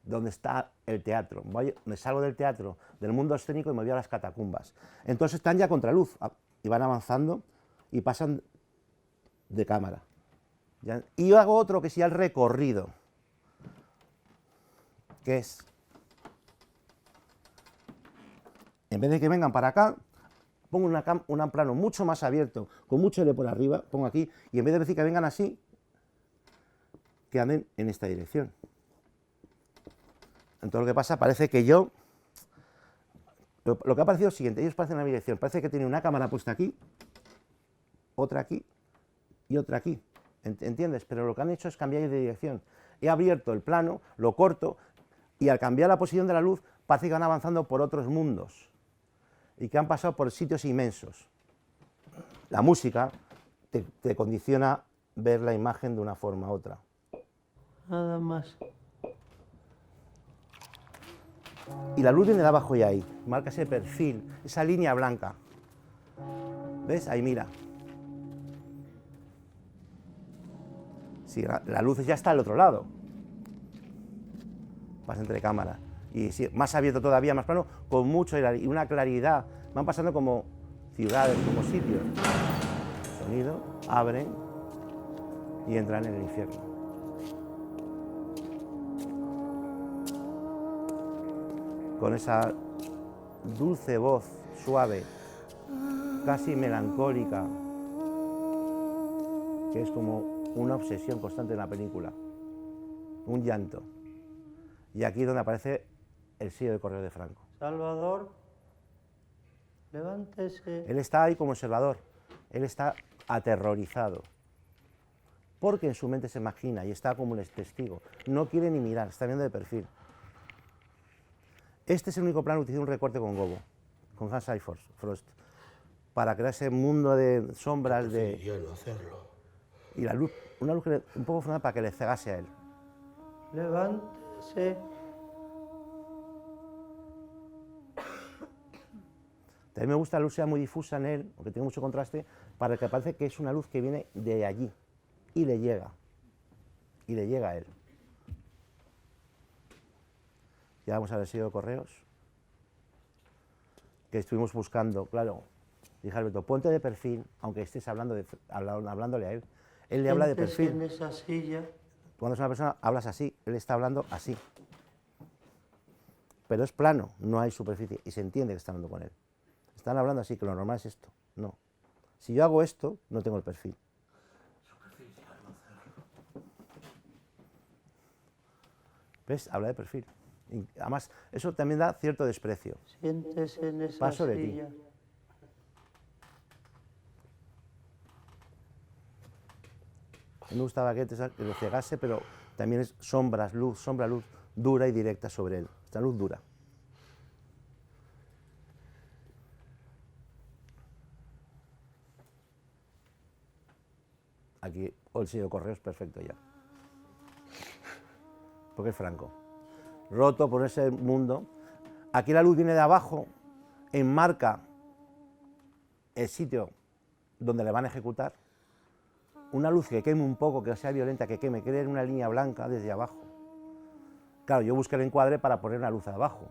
[SPEAKER 10] donde está el teatro. Me salgo del teatro, del mundo escénico y me voy a las catacumbas. Entonces están ya a contraluz y van avanzando y pasan de cámara. Y yo hago otro que es ya el recorrido, que es, en vez de que vengan para acá, pongo un plano mucho más abierto, con mucho aire por arriba, pongo aquí, y en vez de decir que vengan así, que anden en esta dirección. Entonces lo que pasa, parece que yo, lo que ha parecido es lo siguiente, ellos parecen una dirección, parece que tiene una cámara puesta aquí, otra aquí y otra aquí, ¿entiendes? Pero lo que han hecho es cambiar de dirección. He abierto el plano, lo corto, y al cambiar la posición de la luz, parece que van avanzando por otros mundos, y que han pasado por sitios inmensos. La música te condiciona ver la imagen de una forma u otra.
[SPEAKER 7] Nada más.
[SPEAKER 10] Y la luz viene de abajo y ahí, marca ese perfil, esa línea blanca. ¿Ves? Ahí mira. Sí, la luz ya está al otro lado. Pasa entre cámaras. Y sí, más abierto todavía, más plano, con mucho y una claridad. Van pasando como ciudades, como sitios. Sonido, abren y entran en el infierno. Con esa dulce voz suave, casi melancólica, que es como una obsesión constante en la película, un llanto. Y aquí es donde aparece el sello de correo de Franco.
[SPEAKER 7] Salvador, levántese.
[SPEAKER 10] Él está ahí como observador, él está aterrorizado, porque en su mente se imagina y está como un testigo, no quiere ni mirar, está viendo de perfil. Este es el único plano que utilicé un recorte con Gobo, con Hans Frost, para crear ese mundo de sombras
[SPEAKER 6] no hacerlo.
[SPEAKER 10] Y la luz, una luz un poco fundada para que le cegase a él.
[SPEAKER 7] Levántese.
[SPEAKER 10] También me gusta la luz sea muy difusa en él, porque tiene mucho contraste, para que parece que es una luz que viene de allí y le llega a él. Ya vamos a ver el sello de correos, que estuvimos buscando, claro. Dije a Alberto, ponte de perfil, aunque estés hablándole a él. Él le habla de perfil.
[SPEAKER 7] En esa silla.
[SPEAKER 10] Cuando es una persona, hablas así, él está hablando así. Pero es plano, no hay superficie, y se entiende que está hablando con él. Están hablando así, que lo normal es esto. No. Si yo hago esto, no tengo el perfil. ¿Ves? Habla de perfil. Y además, eso también da cierto desprecio.
[SPEAKER 7] Siéntese en esa
[SPEAKER 10] Paso de
[SPEAKER 7] silla.
[SPEAKER 10] ti. Me gustaba que lo cegase, pero también es sombra, luz dura y directa sobre él. Esta luz dura. Aquí, el sello de correos perfecto ya. Porque es Franco. Roto por ese mundo. Aquí la luz viene de abajo, enmarca el sitio donde le van a ejecutar. Una luz que queme un poco, que sea violenta, que queme, cree una línea blanca desde abajo. Claro, yo busqué el encuadre para poner una luz abajo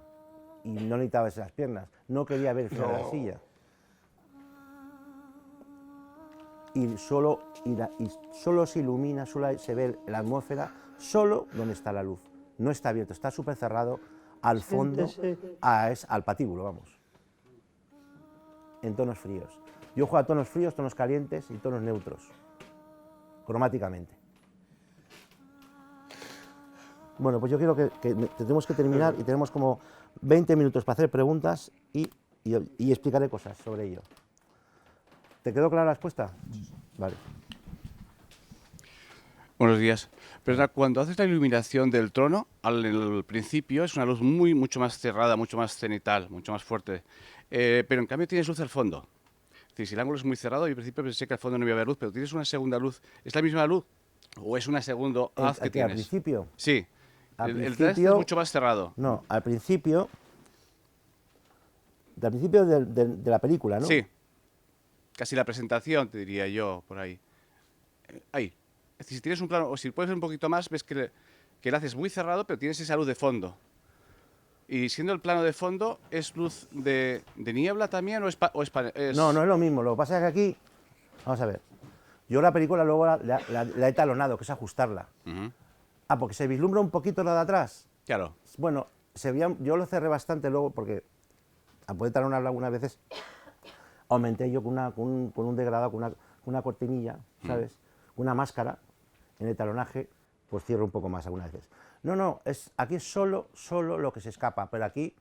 [SPEAKER 10] y no necesitaba esas piernas, no quería ver el final de la silla. Y solo se ilumina, solo se ve la atmósfera, solo donde está la luz. No está abierto, está súper cerrado al fondo, al patíbulo, vamos. en tonos fríos. Yo juego a tonos fríos, tonos calientes y tonos neutros, cromáticamente. Bueno, pues yo quiero que tenemos que terminar y tenemos como 20 minutos para hacer preguntas y explicaré cosas sobre ello. ¿Te quedó clara la respuesta? Vale.
[SPEAKER 12] Buenos días. Pero cuando haces la iluminación del trono, al principio es una luz mucho más cerrada, mucho más cenital, mucho más fuerte. Pero en cambio tienes luz al fondo. Es decir, si el ángulo es muy cerrado, yo al principio pensé que al fondo no iba a haber luz, pero tienes una segunda luz. ¿Es la misma luz o es una segunda haz que tienes?
[SPEAKER 10] ¿Al principio?
[SPEAKER 12] Sí. El test es mucho más cerrado.
[SPEAKER 10] No, al principio de la película, ¿no?
[SPEAKER 12] Sí. Casi la presentación, te diría yo, por ahí. Ahí. Es decir, si tienes un plano, o si puedes ver un poquito más, ves que lo haces muy cerrado, pero tienes esa luz de fondo. Y siendo el plano de fondo, ¿es luz de niebla también o es...?
[SPEAKER 10] No, no es lo mismo. Lo que pasa es que aquí, vamos a ver, yo la película luego la he talonado, que es ajustarla. Porque se vislumbra un poquito la de atrás.
[SPEAKER 12] Claro.
[SPEAKER 10] Bueno, yo lo cerré bastante luego porque, a poder talonarla algunas veces, aumenté yo con un degradado, con una cortinilla, ¿sabes? Una máscara en el talonaje, pues cierro un poco más algunas veces. No, aquí es solo lo que se escapa, pero aquí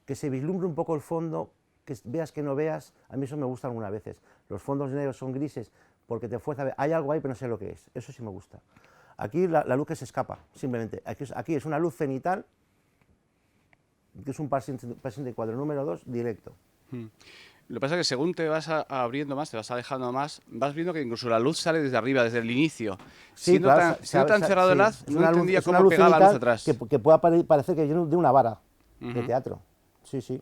[SPEAKER 10] que se vislumbre un poco el fondo, que veas que no veas, a mí eso me gusta algunas veces. Los fondos negros son grises porque te fuerza a ver, hay algo ahí pero no sé lo que es, eso sí me gusta. Aquí la luz que se escapa, simplemente, aquí es una luz cenital, que es un par 64 número 2 directo.
[SPEAKER 12] Lo que pasa es que según te vas abriendo más, te vas alejando más, vas viendo que incluso la luz sale desde arriba, desde el inicio.
[SPEAKER 10] Sí,
[SPEAKER 12] siendo tan cerrado el haz, no entendía cómo pegaba la luz atrás.
[SPEAKER 10] Que pueda parecer que viene de una vara de teatro. Sí.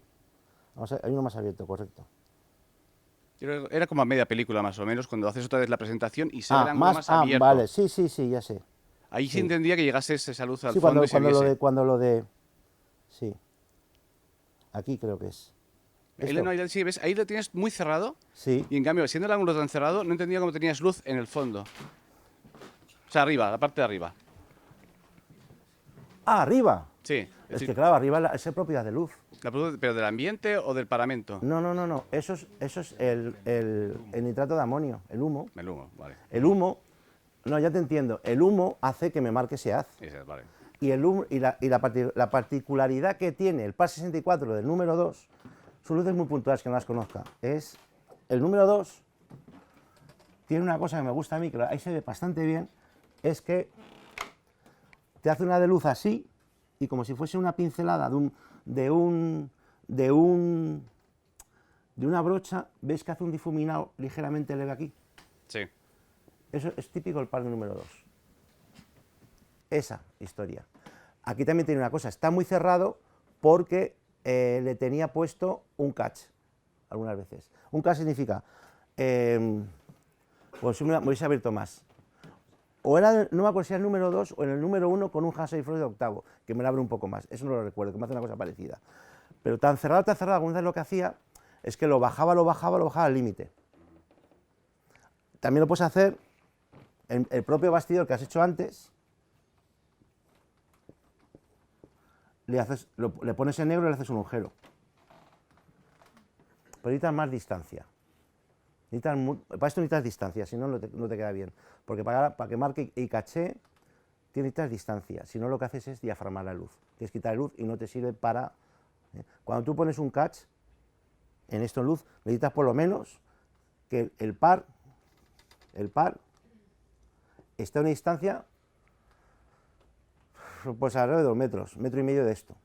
[SPEAKER 10] Vamos a ver, hay uno más abierto, correcto.
[SPEAKER 12] Era como a media película más o menos, cuando haces otra vez la presentación y se ve el ángulo más abierto.
[SPEAKER 10] Vale, sí, ya sé.
[SPEAKER 12] Ahí sí entendía que llegase esa luz al
[SPEAKER 10] sí,
[SPEAKER 12] fondo y se viese.
[SPEAKER 10] Sí. Aquí creo que es.
[SPEAKER 12] Sí, ¿ves? Ahí lo tienes muy cerrado.
[SPEAKER 10] Sí.
[SPEAKER 12] Y en cambio, siendo el ángulo tan cerrado, no entendía cómo tenías luz en el fondo. O sea, arriba, la parte de arriba.
[SPEAKER 10] Ah, arriba.
[SPEAKER 12] Sí.
[SPEAKER 10] Es que claro, arriba es propiedad de luz.
[SPEAKER 12] ¿Pero del ambiente o del paramento?
[SPEAKER 10] No. Eso es el nitrato de amonio, el humo.
[SPEAKER 12] El humo, vale.
[SPEAKER 10] El humo, no, ya te entiendo. El humo hace que me marque ese haz.
[SPEAKER 12] Vale.
[SPEAKER 10] Y el humo, la particularidad que tiene el par 64 del número 2, son luces muy puntuales que no las conozca. Es el número 2 tiene una cosa que me gusta a mí, que ahí se ve bastante bien, es que te hace una de luz así y como si fuese una pincelada de una brocha, ves que hace un difuminado ligeramente leve aquí.
[SPEAKER 12] Sí.
[SPEAKER 10] Eso es típico del par de número 2. Esa historia. Aquí también tiene una cosa, está muy cerrado porque le tenía puesto un catch, algunas veces. Un catch significa, pues me hubiese abierto más. O era, no me acuerdo si era el número 2 o en el número 1 con un Hansel-Freud de octavo, que me lo abre un poco más, eso no lo recuerdo, que me hace una cosa parecida. Pero tan cerrado, algunas veces lo que hacía es que lo bajaba al límite. También lo puedes hacer en el propio bastidor que has hecho antes, le pones en negro y le haces un agujero. Pero necesitas más distancia. Para esto necesitas distancia, si no, no te queda bien. Porque para que marque y caché, necesitas distancia. Si no, lo que haces es diafragmar la luz. Tienes que quitar la luz y no te sirve para... Cuando tú pones un catch, en esto en luz, necesitas por lo menos que el par esté a una distancia, pues alrededor de 2 metros, 1,5 metros de esto.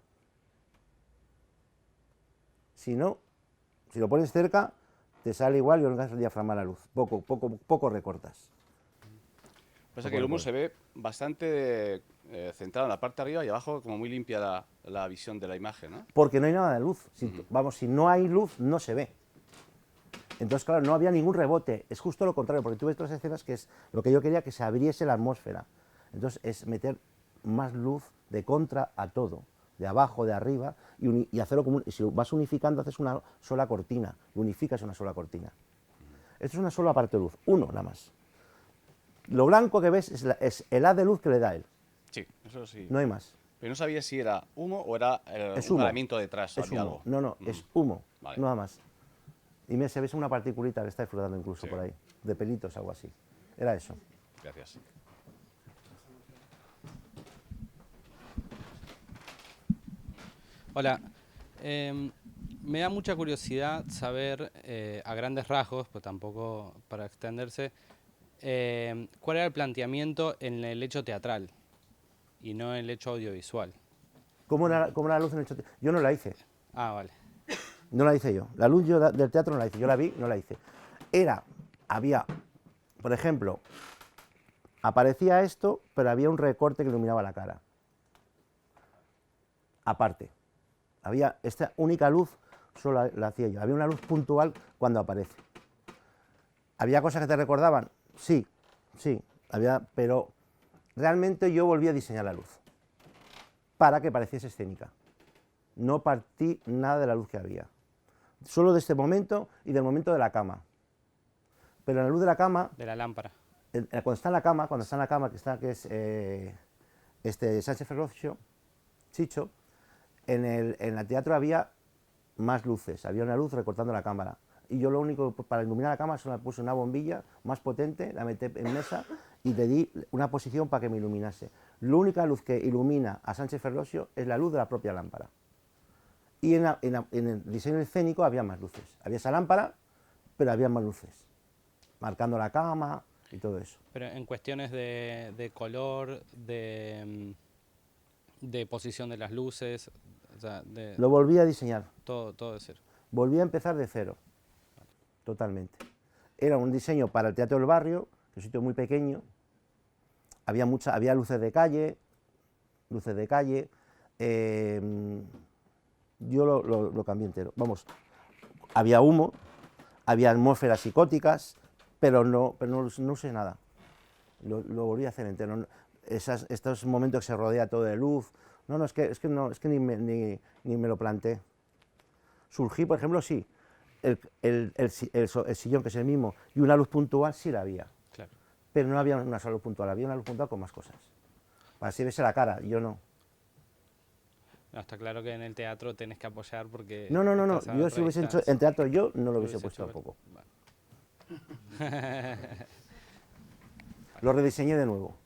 [SPEAKER 10] Si no, si lo pones cerca, te sale igual y no vas a diafragmar la luz. Poco recortas.
[SPEAKER 12] Pasa que el humo se ve bastante centrado en la parte de arriba y abajo, como muy limpia la visión de la imagen, ¿no?
[SPEAKER 10] Porque no hay nada de luz. Si no hay luz, no se ve. Entonces, claro, no había ningún rebote. Es justo lo contrario, porque tú ves otras escenas que es lo que yo quería, que se abriese la atmósfera. Entonces, es meter más luz de contra a todo, de abajo, de arriba, y hacerlo como si lo vas unificando, haces una sola cortina, lo unificas en una sola cortina. Esto es una sola parte de luz, uno nada más. Lo blanco que ves es el haz de luz que le da él.
[SPEAKER 12] Sí, eso sí.
[SPEAKER 10] No hay más.
[SPEAKER 12] Pero no sabía si era humo o era un paramiento detrás.
[SPEAKER 10] Es humo.
[SPEAKER 12] Algo.
[SPEAKER 10] No, es humo, nada más. Y mira, se ve una particulita que está flotando incluso por ahí, de pelitos, algo así. Era eso.
[SPEAKER 12] Gracias.
[SPEAKER 13] Hola. Me da mucha curiosidad saber, a grandes rasgos, pues tampoco para extenderse, cuál era el planteamiento en el hecho teatral y no en el hecho audiovisual.
[SPEAKER 10] ¿Cómo era la luz en el hecho teatral? Yo no la hice.
[SPEAKER 13] Ah, vale.
[SPEAKER 10] No la hice yo. La luz del teatro no la hice. Yo la vi, no la hice. Había, por ejemplo, aparecía esto, pero había un recorte que iluminaba la cara. Aparte. Había esta única luz, solo la hacía yo. Había una luz puntual cuando aparece. ¿Había cosas que te recordaban? Sí, pero realmente yo volví a diseñar la luz para que pareciese escénica. No partí nada de la luz que había. Solo de este momento y del momento de la cama. Pero en la luz de la cama...
[SPEAKER 13] De la lámpara.
[SPEAKER 10] Cuando está en la cama, que es Sánchez Ferrosio, Chicho, en el teatro había más luces, había una luz recortando la cámara. Y yo lo único, para iluminar la cámara, solo me puse una bombilla más potente, la metí en mesa y le di una posición para que me iluminase. La única luz que ilumina a Sánchez Ferrosio es la luz de la propia lámpara. Y en el diseño escénico había más luces. Había esa lámpara, pero había más luces, marcando la cama y todo eso.
[SPEAKER 13] Pero en cuestiones de color, de posición de las luces... O sea,
[SPEAKER 10] lo volví a diseñar.
[SPEAKER 13] Todo de cero.
[SPEAKER 10] Volví a empezar de cero. Totalmente. Era un diseño para el Teatro del Barrio, que es un sitio muy pequeño. Había luces de calle. Yo lo cambié entero. Vamos, había humo, había atmósferas psicóticas, pero no usé nada. Lo volví a hacer entero. Estos momentos que se rodea todo de luz. Es que ni me lo planteé. Surgí, por ejemplo, sí. El sillón, que es el mismo, y una luz puntual sí la había.
[SPEAKER 13] Claro.
[SPEAKER 10] Pero no había una sola luz puntual, había una luz puntual con más cosas. Para así verse la cara, yo no.
[SPEAKER 13] No, está claro que en el teatro tenés que apoyar porque...
[SPEAKER 10] No. Yo si hubiese hecho en teatro yo no lo hubiese puesto tampoco.
[SPEAKER 13] Vale.
[SPEAKER 10] Lo rediseñé de nuevo.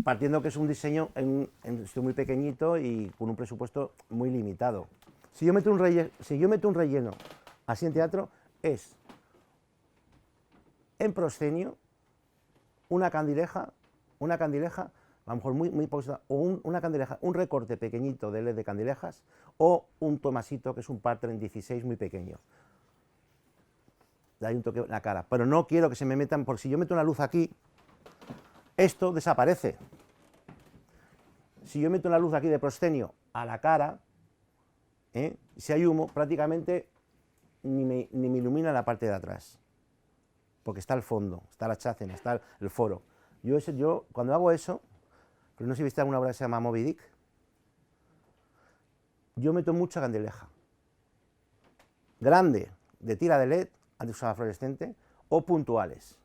[SPEAKER 10] Partiendo que es un diseño estoy muy pequeñito y con un presupuesto muy limitado. Si yo meto un relleno así en teatro, es en proscenio una candileja, a lo mejor muy poquita, o una candileja, un recorte pequeñito de LED de candilejas, o un tomasito que es un Partner en 16 muy pequeño. Le hay un toque en la cara, pero no quiero que se me metan, porque si yo meto una luz aquí, esto desaparece. Si yo meto una luz aquí de proscenio a la cara, si hay humo, prácticamente ni me ilumina la parte de atrás, porque está el fondo, está la chácena, está el foro. Yo cuando hago eso, pero no sé si viste alguna obra que se llama Moby Dick, yo meto mucha candileja, grande, de tira de LED, antes usaba fluorescente, o puntuales.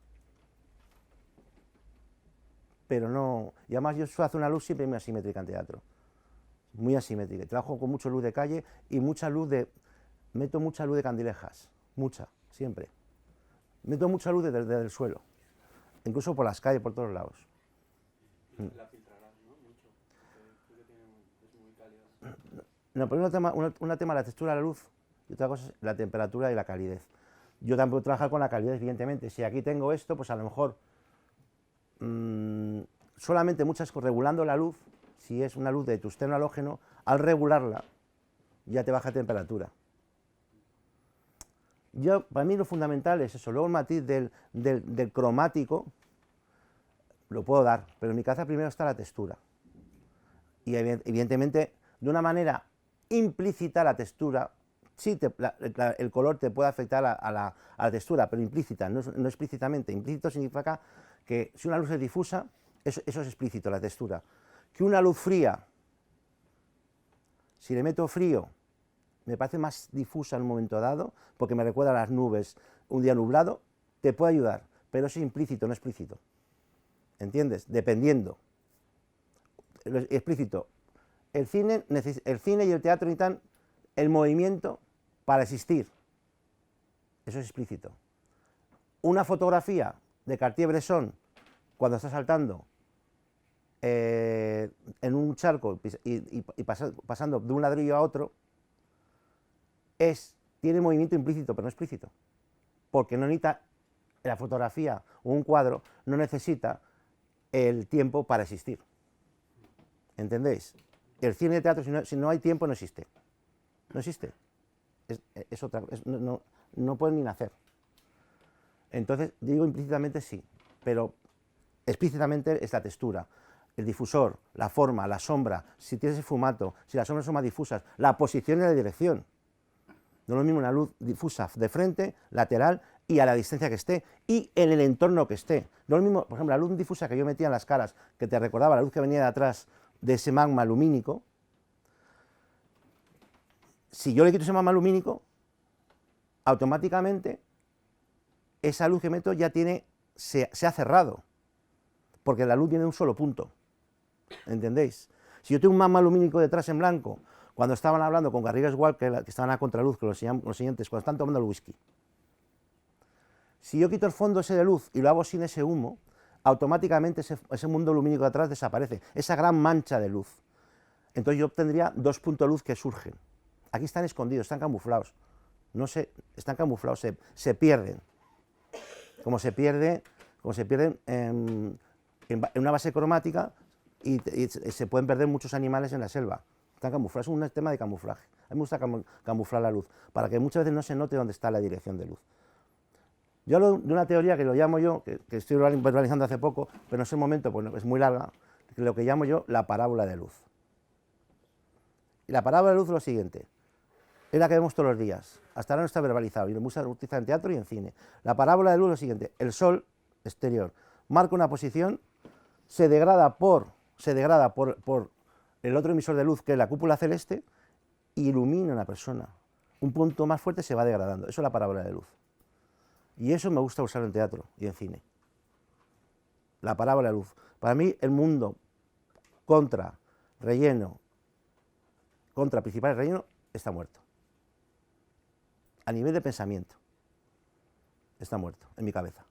[SPEAKER 10] Pero no, y además yo suelo hacer una luz siempre muy asimétrica en teatro, muy asimétrica. Trabajo con mucha luz de calle y meto mucha luz de candilejas, siempre. Meto mucha luz desde el suelo, incluso por las calles, por todos lados.
[SPEAKER 11] La filtrarás, ¿no? Mucho. Tú que es muy cálido.
[SPEAKER 10] No, pero un tema la textura de la luz y otra cosa es la temperatura y la calidez. Yo también puedo trabajar con la calidez, evidentemente. Si aquí tengo esto, pues a lo mejor solamente regulando la luz, si es una luz de tungsteno halógeno, al regularla ya te baja temperatura. Para mí lo fundamental es eso. Luego el matiz del cromático lo puedo dar, pero en mi cabeza primero está la textura. Y evidentemente, de una manera implícita, la textura, sí, el color te puede afectar a la textura, pero implícita, no explícitamente. Implícito significa que si una luz es difusa, eso es explícito, la textura. Que una luz fría, si le meto frío, me parece más difusa en un momento dado, porque me recuerda a las nubes, un día nublado, te puede ayudar, pero es implícito, no explícito. ¿Entiendes? Dependiendo. Explícito. El cine y el teatro necesitan el movimiento para existir. eso es explícito. Una fotografía de Cartier-Bresson cuando está saltando en un charco y pasando de un ladrillo a otro, tiene movimiento implícito, pero no explícito, porque no necesita, la fotografía o un cuadro no necesita el tiempo para existir. ¿Entendéis? El cine y el teatro, si no hay tiempo, no existe. No existe. No pueden ni nacer. Entonces, digo implícitamente sí, pero explícitamente es la textura, el difusor, la forma, la sombra, si tienes el fumato, si las sombras son más difusas, la posición y la dirección. No es lo mismo una luz difusa de frente, lateral y a la distancia que esté y en el entorno que esté. No es lo mismo, por ejemplo, la luz difusa que yo metía en las caras, que te recordaba la luz que venía de atrás de ese magma lumínico. Si yo le quito ese magma lumínico, automáticamente esa luz que meto ya se ha cerrado, porque la luz viene de un solo punto. ¿Entendéis? Si yo tengo un magma lumínico detrás en blanco, cuando estaban hablando con Garrigues Walker, que estaban a contraluz, que los siguientes, cuando están tomando el whisky, si yo quito el fondo ese de luz y lo hago sin ese humo, automáticamente ese mundo lumínico de atrás desaparece, esa gran mancha de luz. Entonces yo obtendría dos puntos de luz que surgen. Aquí están escondidos, están camuflados. Están camuflados, se pierden. Como se pierden en una base cromática y se pueden perder muchos animales en la selva. Están camuflados, es un tema de camuflaje. A mí me gusta camuflar la luz, para que muchas veces no se note dónde está la dirección de luz. Yo hablo de una teoría que lo llamo yo, que estoy verbalizando hace poco, pero no es el momento, pues es muy larga, lo que llamo yo la parábola de luz. Y la parábola de luz es lo siguiente, es la que vemos todos los días, hasta ahora no está verbalizado, y lo hemos utilizado en teatro y en cine. La parábola de luz es lo siguiente, el sol exterior marca una posición, se degrada por el otro emisor de luz, que es la cúpula celeste, y ilumina a una persona. Un punto más fuerte se va degradando, eso es la parábola de luz. Y eso me gusta usar en teatro y en cine. La parábola de luz. Para mí el mundo contra principal y relleno, está muerto. A nivel de pensamiento, está muerto, en mi cabeza.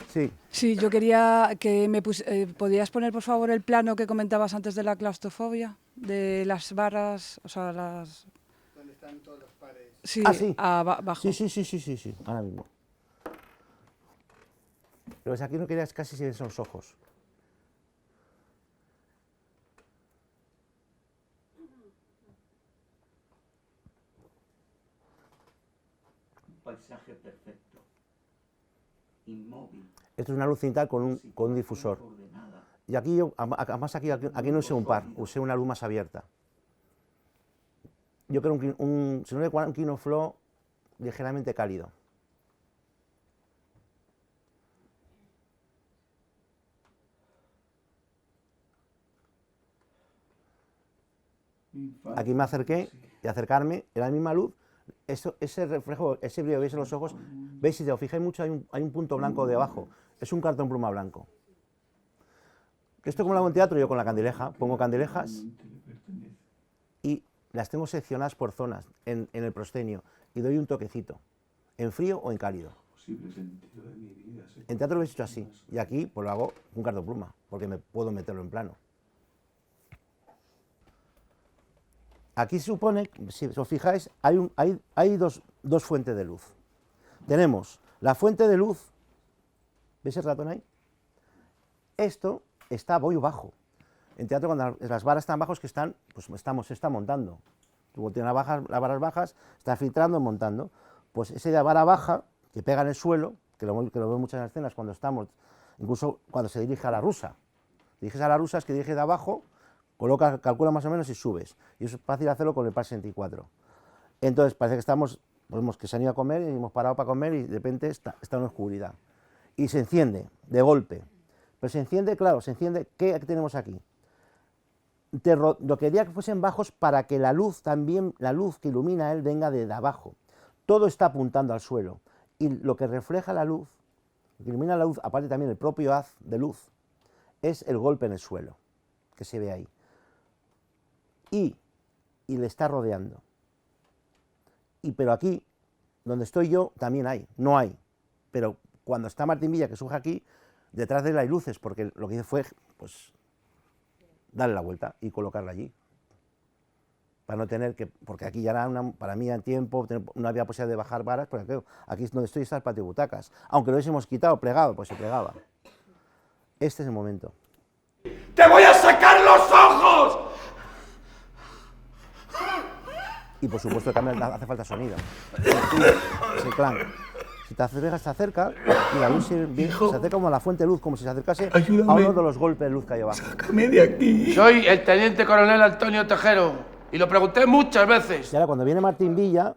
[SPEAKER 10] Sí.
[SPEAKER 14] Sí, yo quería que me ¿podrías poner, por favor, el plano que comentabas antes de la claustrofobia? De las barras, o sea, las...
[SPEAKER 1] ¿Dónde están todos los pares?
[SPEAKER 14] Sí,
[SPEAKER 10] sí.
[SPEAKER 14] Abajo.
[SPEAKER 10] Sí, ahora mismo. Pero aquí no querías casi si ven los ojos.
[SPEAKER 15] Paisaje perfecto, inmóvil.
[SPEAKER 10] Esto es una luz cenital con un difusor. Y aquí además aquí no usé un par, usé una luz más abierta. Yo creo un Kinoflow ligeramente cálido. Aquí me acerqué y acercarme, era la misma luz, ese reflejo, ese brillo que veis en los ojos, veis, si te fijáis mucho, hay un punto blanco debajo, es un cartón pluma blanco. Esto como lo hago en teatro, yo con la candileja, pongo candilejas y las tengo seccionadas por zonas en el proscenio y doy un toquecito, en frío o en cálido. En teatro lo he hecho así y aquí pues lo hago con cartón pluma, porque me puedo meterlo en plano. Aquí se supone, si os fijáis, hay dos fuentes de luz. Tenemos la fuente de luz, ¿veis el ratón ahí? Esto está boyo bajo. En teatro, cuando las varas están bajos, que están, pues se está montando. Tú tienes las varas bajas, está filtrando, montando. Pues esa vara baja, que pega en el suelo, que lo veo en muchas escenas cuando estamos, incluso cuando se dirige a la rusa. Diriges a la rusa, es que diriges de abajo, calcula más o menos y subes. Y eso es fácil hacerlo con el par 64. Entonces parece que estamos, vemos que se han ido a comer y hemos parado para comer y de repente está en oscuridad. Y se enciende, de golpe. Pero se enciende, claro, ¿qué tenemos aquí? Lo quería que fuesen bajos para que la luz también, la luz que ilumina a él, venga de abajo. Todo está apuntando al suelo. Y lo que refleja la luz, lo que ilumina la luz, aparte también el propio haz de luz, es el golpe en el suelo, que se ve ahí. y le está rodeando. Pero aquí, donde estoy yo, también hay, no hay. Pero cuando está Martín Villa, que surge aquí, detrás de él hay luces, porque lo que hice fue, pues, darle la vuelta y colocarla allí. Para no tener que, porque aquí ya era para mí en tiempo, no había posibilidad de bajar varas, porque claro, aquí es donde estoy, está el patio de butacas. Aunque lo hubiésemos quitado, plegado, pues se plegaba. Este es el momento.
[SPEAKER 9] ¡Te voy a sacar los ojos!
[SPEAKER 10] Y por supuesto el cambio hace falta sonido. Es el clan. Si te acercas, te acerca y la luz se acerca como a la fuente de luz, como si se acercase a uno de los golpes de luz que hay abajo.
[SPEAKER 9] ¡Sácame de aquí! Soy el teniente coronel Antonio Tejero y lo pregunté muchas veces.
[SPEAKER 10] Y ahora cuando viene Martín Villa,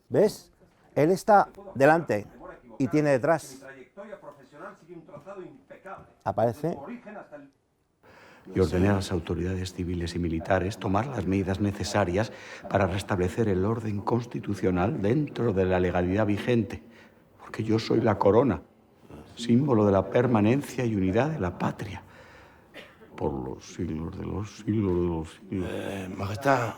[SPEAKER 10] ¿ves? Él está delante y tiene detrás. Aparece.
[SPEAKER 15] Y ordené a las autoridades civiles y militares tomar las medidas necesarias para restablecer el orden constitucional dentro de la legalidad vigente. Porque yo soy la corona, símbolo de la permanencia y unidad de la patria. Por los siglos de los siglos de los siglos.
[SPEAKER 16] Majestad,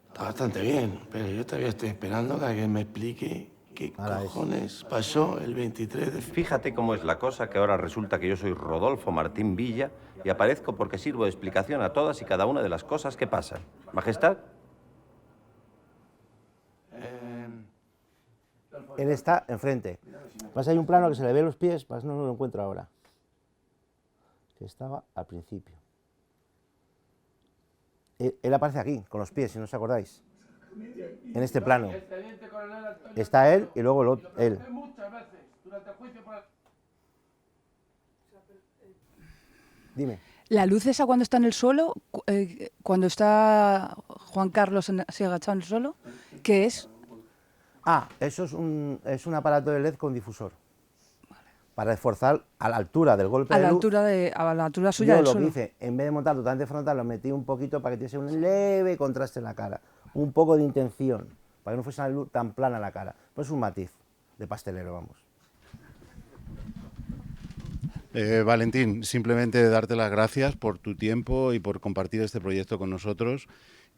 [SPEAKER 16] está bastante bien, pero yo todavía estoy esperando que alguien me explique qué cojones pasó el 23 de...
[SPEAKER 5] Fíjate cómo es la cosa, que ahora resulta que yo soy Rodolfo Martín Villa y aparezco porque sirvo de explicación a todas y cada una de las cosas que pasan. Majestad.
[SPEAKER 10] Él está enfrente. Pasa hay un plano que se le ve los pies, pues no lo encuentro ahora. Que estaba al principio. Él aparece aquí, con los pies, si no os acordáis. En este plano. Está él y luego el otro, él. Dime.
[SPEAKER 14] La luz esa cuando está en el suelo, cuando está Juan Carlos así agachado en el suelo, ¿qué es?
[SPEAKER 10] Ah, eso es un aparato de LED con difusor. Para reforzar a la altura del golpe de luz.
[SPEAKER 14] A la altura suya del
[SPEAKER 10] Yo lo
[SPEAKER 14] suelo.
[SPEAKER 10] que hice, en vez de montar totalmente frontal, lo metí un poquito para que tuviese un leve contraste en la cara. Un poco de intención, para que no fuese una luz tan plana en la cara. Pues un matiz de pastelero, vamos.
[SPEAKER 2] Valentín, simplemente darte las gracias por tu tiempo y por compartir este proyecto con nosotros.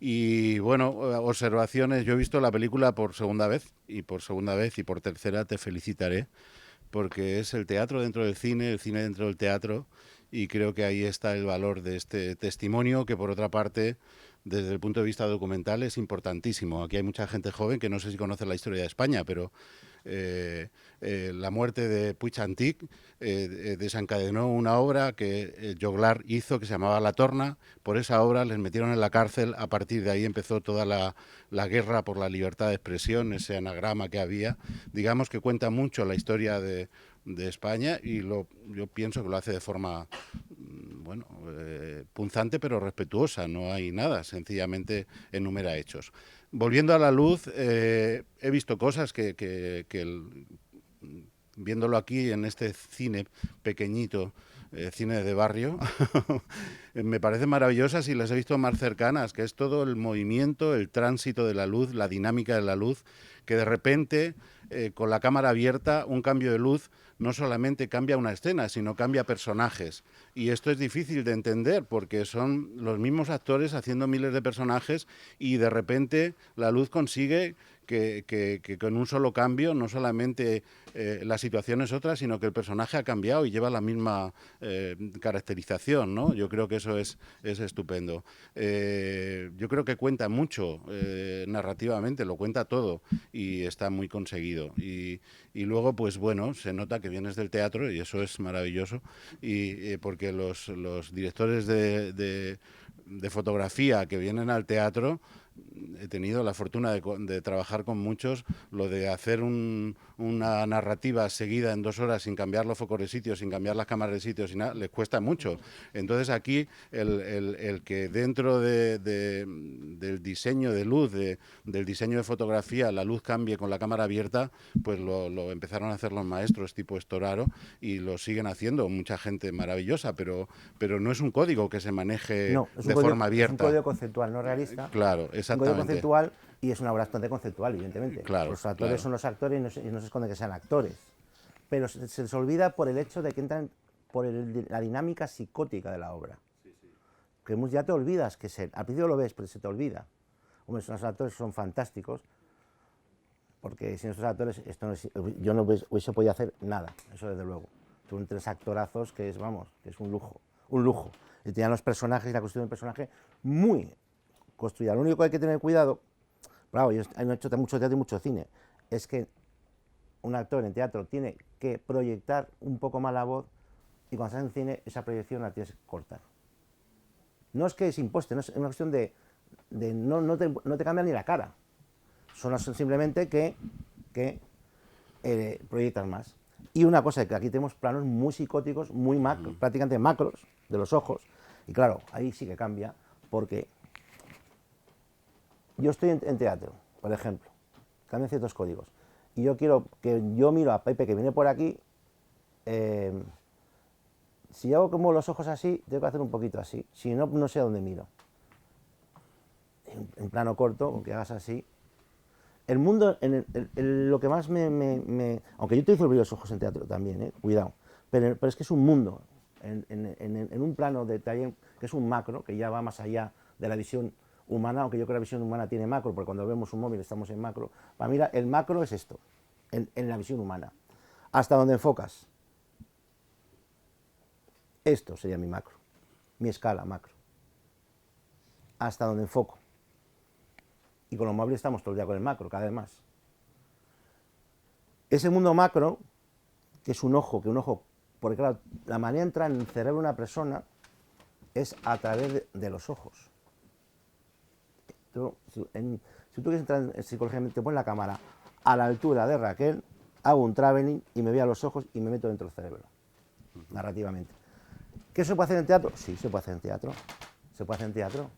[SPEAKER 2] Y bueno, observaciones. Yo he visto la película por segunda vez y por tercera te felicitaré, porque es el teatro dentro del cine, el cine dentro del teatro, y creo que ahí está el valor de este testimonio, que por otra parte, desde el punto de vista documental, es importantísimo. Aquí hay mucha gente joven que no sé si conoce la historia de España, pero la muerte de Puig Antich desencadenó una obra que Joglar hizo que se llamaba La Torna. Por esa obra les metieron en la cárcel. A partir de ahí empezó toda la guerra por la libertad de expresión, ese anagrama que había. Digamos que cuenta mucho la historia de España y yo pienso que lo hace de forma punzante pero respetuosa. No hay nada, sencillamente enumera hechos. Volviendo a la luz, he visto cosas que viéndolo aquí en este cine pequeñito, cine de barrio, me parecen maravillosas y las he visto más cercanas, que es todo el movimiento, el tránsito de la luz, la dinámica de la luz, que de repente, con la cámara abierta, un cambio de luz no solamente cambia una escena, sino cambia personajes. Y esto es difícil de entender porque son los mismos actores haciendo miles de personajes y de repente la luz consigue que con un solo cambio no solamente la situación es otra, sino que el personaje ha cambiado y lleva la misma caracterización, ¿no? Yo creo que eso es estupendo. Yo creo que cuenta mucho narrativamente, lo cuenta todo y está muy conseguido. Y luego, pues bueno, se nota que vienes del teatro y eso es maravilloso, y porque los directores de fotografía que vienen al teatro, he tenido la fortuna de trabajar con muchos. Lo de hacer una narrativa seguida en 2 horas sin cambiar los focos de sitio, sin cambiar las cámaras de sitio, sin nada, les cuesta mucho. Entonces aquí el que dentro del diseño de luz, del diseño de fotografía, la luz cambie con la cámara abierta, pues lo empezaron a hacer los maestros tipo Storaro y lo siguen haciendo mucha gente maravillosa, pero no es un código que se maneje de forma abierta.
[SPEAKER 10] Es un código conceptual, no realista.
[SPEAKER 2] Claro, exactamente.
[SPEAKER 10] Un código conceptual y es una obra bastante conceptual, evidentemente.
[SPEAKER 2] Claro,
[SPEAKER 10] los actores son los actores y no se esconde que sean actores. Pero se les olvida por el hecho de que entran por la dinámica psicótica de la obra. que ya te olvidas que es él. Al principio lo ves, pero se te olvida. Hombre, son actores que son fantásticos, porque sin estos actores esto no es, yo no hubiese podido hacer nada, eso desde luego. Son 3 actorazos que es, vamos, que es un lujo, un lujo. Y tenían los personajes y la construcción del personaje muy construida. Lo único que hay que tener cuidado, claro, yo he hecho mucho teatro y mucho cine, es que un actor en teatro tiene que proyectar un poco más la voz y cuando estás en cine esa proyección la tienes que cortar. No es que se imposte, no es una cuestión de no te cambia ni la cara, son simplemente que proyectas más. Y una cosa, que aquí tenemos planos muy psicóticos, muy macros, prácticamente macros de los ojos, y claro, ahí sí que cambia, porque yo estoy en teatro, por ejemplo, cambian ciertos códigos, y yo quiero que yo miro a Pepe que viene por aquí, si hago como los ojos así, tengo que hacer un poquito así, si no, no sé a dónde miro. En plano corto, aunque hagas así. El mundo, lo que más aunque yo utilizo el brillo de los ojos en teatro también, cuidado, pero es que es un mundo, en un plano de detalle que es un macro, que ya va más allá de la visión humana, aunque yo creo que la visión humana tiene macro, porque cuando vemos un móvil estamos en macro. Para mí el macro es esto, en la visión humana, hasta donde enfocas. Esto sería mi macro, mi escala macro, hasta donde enfoco. Y con los móviles estamos todo el día con el macro, cada vez más. Ese mundo macro, que es un ojo, porque claro, la manera de entrar en el cerebro de una persona es a través de los ojos. Si tú quieres entrar en psicología, te pones la cámara a la altura de Raquel, hago un traveling y me voy a los ojos y me meto dentro del cerebro, narrativamente. ¿Qué se puede hacer en teatro? Sí, se puede hacer en teatro. Se puede hacer en teatro.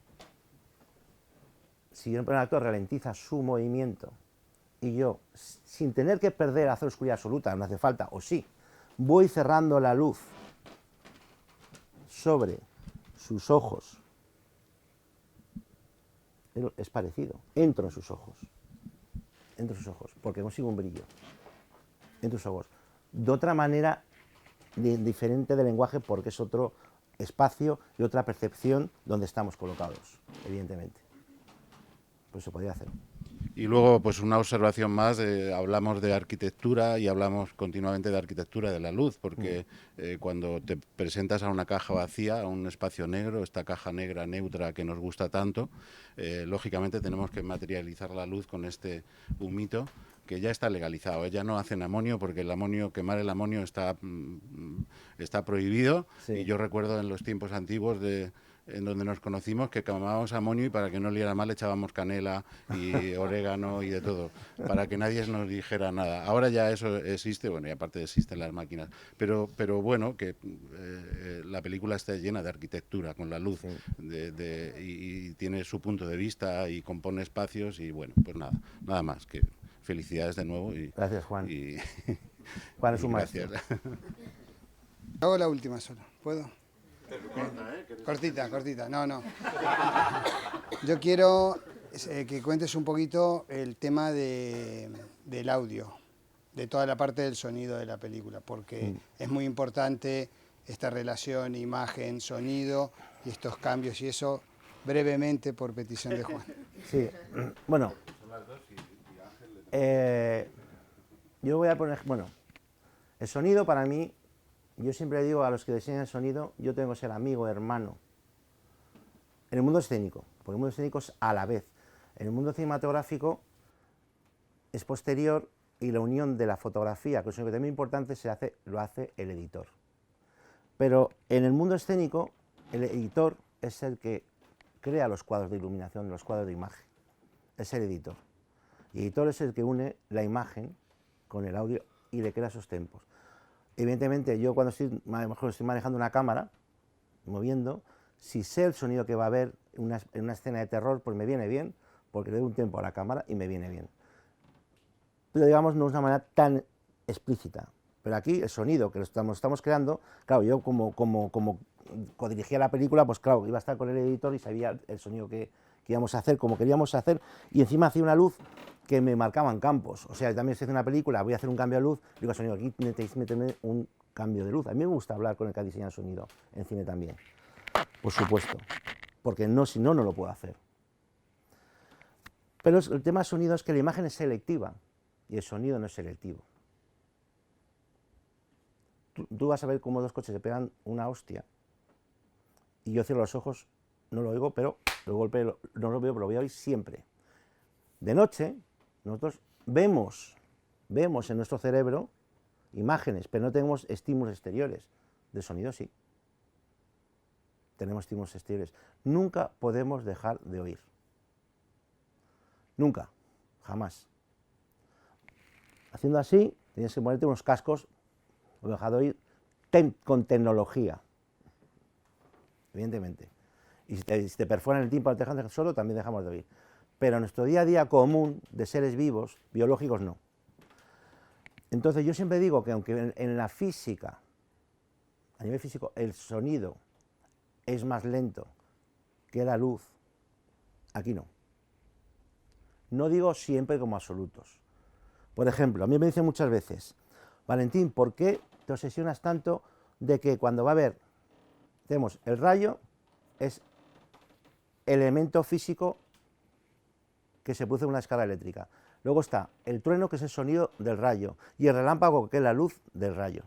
[SPEAKER 10] Si un actor ralentiza su movimiento y yo, sin tener que perder hacer oscuridad absoluta, no hace falta, o sí, voy cerrando la luz sobre sus ojos, es parecido, entro en sus ojos, porque consigo un brillo, entro en sus ojos. De otra manera diferente del lenguaje, porque es otro espacio y otra percepción donde estamos colocados, evidentemente. Pues se podría hacer.
[SPEAKER 2] Y luego, pues una observación más, hablamos de arquitectura y hablamos continuamente de arquitectura de la luz, porque cuando te presentas a una caja vacía, a un espacio negro, esta caja negra neutra que nos gusta tanto, lógicamente tenemos que materializar la luz con este humito, que ya está legalizado, ya no hacen amonio, porque el amonio, quemar el amonio está prohibido, sí. Y yo recuerdo en los tiempos antiguos en donde nos conocimos, que quemábamos amonio y para que no oliera mal echábamos canela y orégano y de todo, para que nadie nos dijera nada. Ahora ya eso existe, bueno, y aparte existen las máquinas, pero bueno, que la película está llena de arquitectura, con la luz, sí. Y tiene su punto de vista y compone espacios y bueno, pues nada más, que felicidades de nuevo.
[SPEAKER 10] Gracias, Juan. Juan es un maestro.
[SPEAKER 1] Hago la última solo, ¿puedo? Cortita, no. Yo quiero que cuentes un poquito el tema del audio, de toda la parte del sonido de la película, porque es muy importante esta relación imagen-sonido y estos cambios y eso, brevemente, por petición de Juan.
[SPEAKER 10] Sí, bueno, yo voy a poner, el sonido para mí, yo siempre digo a los que diseñan el sonido, yo tengo que ser amigo, hermano. En el mundo escénico, porque el mundo escénico es a la vez. En el mundo cinematográfico es posterior y la unión de la fotografía, que es algo también importante, lo hace el editor. Pero en el mundo escénico, el editor es el que crea los cuadros de iluminación, los cuadros de imagen. Es el editor. Y el editor es el que une la imagen con el audio y le crea esos tempos. Evidentemente, yo cuando estoy manejando una cámara, moviendo, si sé el sonido que va a haber en una escena de terror, pues me viene bien, porque le doy un tiempo a la cámara y me viene bien. Pero digamos, no es una manera tan explícita. Pero aquí el sonido que estamos creando, claro, yo como codirigía la película, pues claro, iba a estar con el editor y sabía el sonido que íbamos a hacer, como queríamos hacer, y encima hacía una luz que me marcaban campos. O sea, también si hace una película, voy a hacer un cambio de luz, digo al sonido, aquí necesitáis meterme un cambio de luz. A mí me gusta hablar con el que diseña el sonido en cine también, por supuesto. porque no, si no, no lo puedo hacer. Pero el tema del sonido es que la imagen es selectiva y el sonido no es selectivo. Tú vas a ver cómo dos coches se pegan una hostia y yo cierro los ojos, no lo oigo, pero el golpe no lo veo, pero lo voy a oír siempre. De noche, nosotros vemos en nuestro cerebro imágenes, pero no tenemos estímulos exteriores. De sonido sí. Tenemos estímulos exteriores. Nunca podemos dejar de oír. Nunca, jamás. Haciendo así, tienes que ponerte unos cascos, o dejar de oír, con tecnología, evidentemente. Y si te perforan el tímpano, te dejan solo, también dejamos de oír. Pero en nuestro día a día común, de seres vivos, biológicos, no. Entonces yo siempre digo que aunque en la física, a nivel físico, el sonido es más lento que la luz, aquí no. No digo siempre como absolutos. Por ejemplo, a mí me dicen muchas veces, Valentín, ¿por qué te obsesionas tanto de que cuando va a haber, tenemos el rayo, es el elemento físico que se produce en una escala eléctrica? Luego está el trueno, que es el sonido del rayo, y el relámpago, que es la luz del rayo.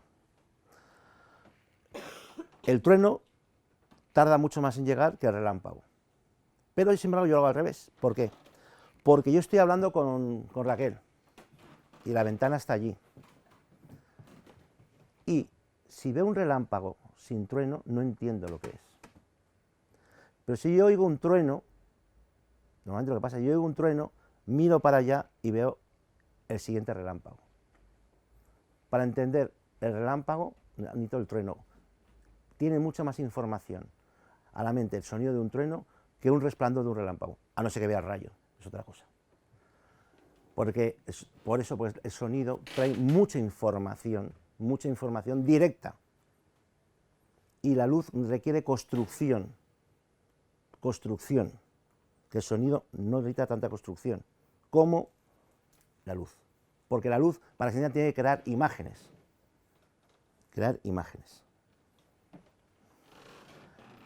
[SPEAKER 10] El trueno tarda mucho más en llegar que el relámpago. Pero sin embargo yo lo hago al revés. ¿Por qué? Porque yo estoy hablando con Raquel y la ventana está allí. Y si veo un relámpago sin trueno, no entiendo lo que es. Pero si yo oigo un trueno, normalmente lo que pasa es que yo oigo un trueno, miro para allá y veo el siguiente relámpago. Para entender el relámpago, necesito el trueno. Tiene mucha más información a la mente el sonido de un trueno que un resplandor de un relámpago, a no ser que vea el rayo, es otra cosa. Porque por eso pues, el sonido trae mucha información directa. Y la luz requiere construcción, que el sonido no necesita tanta construcción como la luz. Porque la luz, para enseñar, tiene que crear imágenes.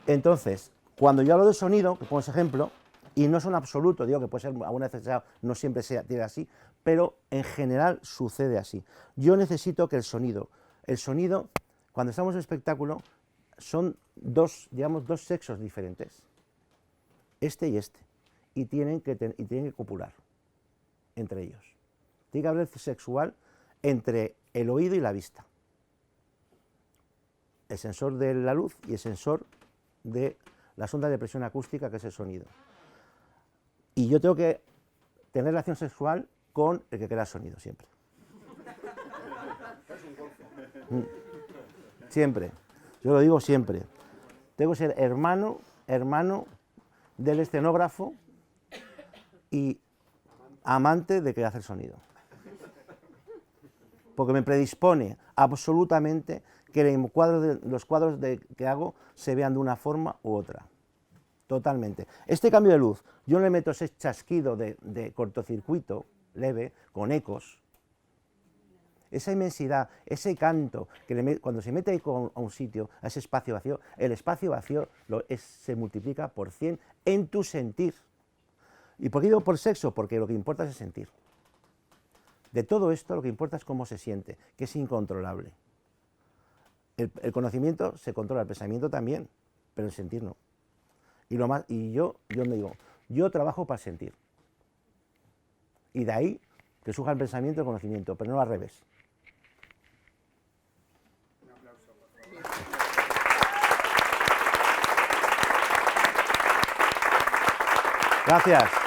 [SPEAKER 10] Entonces, cuando yo hablo de sonido, que pongo ese ejemplo, y no es un absoluto, digo que puede ser alguna vez, no siempre tiene así, pero en general sucede así. Yo necesito que el sonido, cuando estamos en un espectáculo, son dos sexos diferentes, este y este, y tienen que copular entre ellos. Tiene que haber sexual entre el oído y la vista, el sensor de la luz y el sensor de la sonda de presión acústica, que es el sonido. Y yo tengo que tener relación sexual con el que crea el sonido, siempre. Siempre. Yo lo digo siempre. Tengo que ser hermano del escenógrafo y amante de que hace el sonido. Porque me predispone absolutamente que los cuadros que hago se vean de una forma u otra. Totalmente. Este cambio de luz, yo le meto ese chasquido de cortocircuito leve, con ecos, esa inmensidad, ese canto, que cuando se mete a un sitio, a ese espacio vacío, el espacio vacío se multiplica por 100 en tu sentir. ¿Y por qué digo por sexo? Porque lo que importa es el sentir. De todo esto lo que importa es cómo se siente, que es incontrolable. El conocimiento se controla, el pensamiento también, pero el sentir no. Y yo me digo, yo trabajo para sentir. Y de ahí que surja el pensamiento y el conocimiento, pero no al revés. Un aplauso, por favor. Gracias.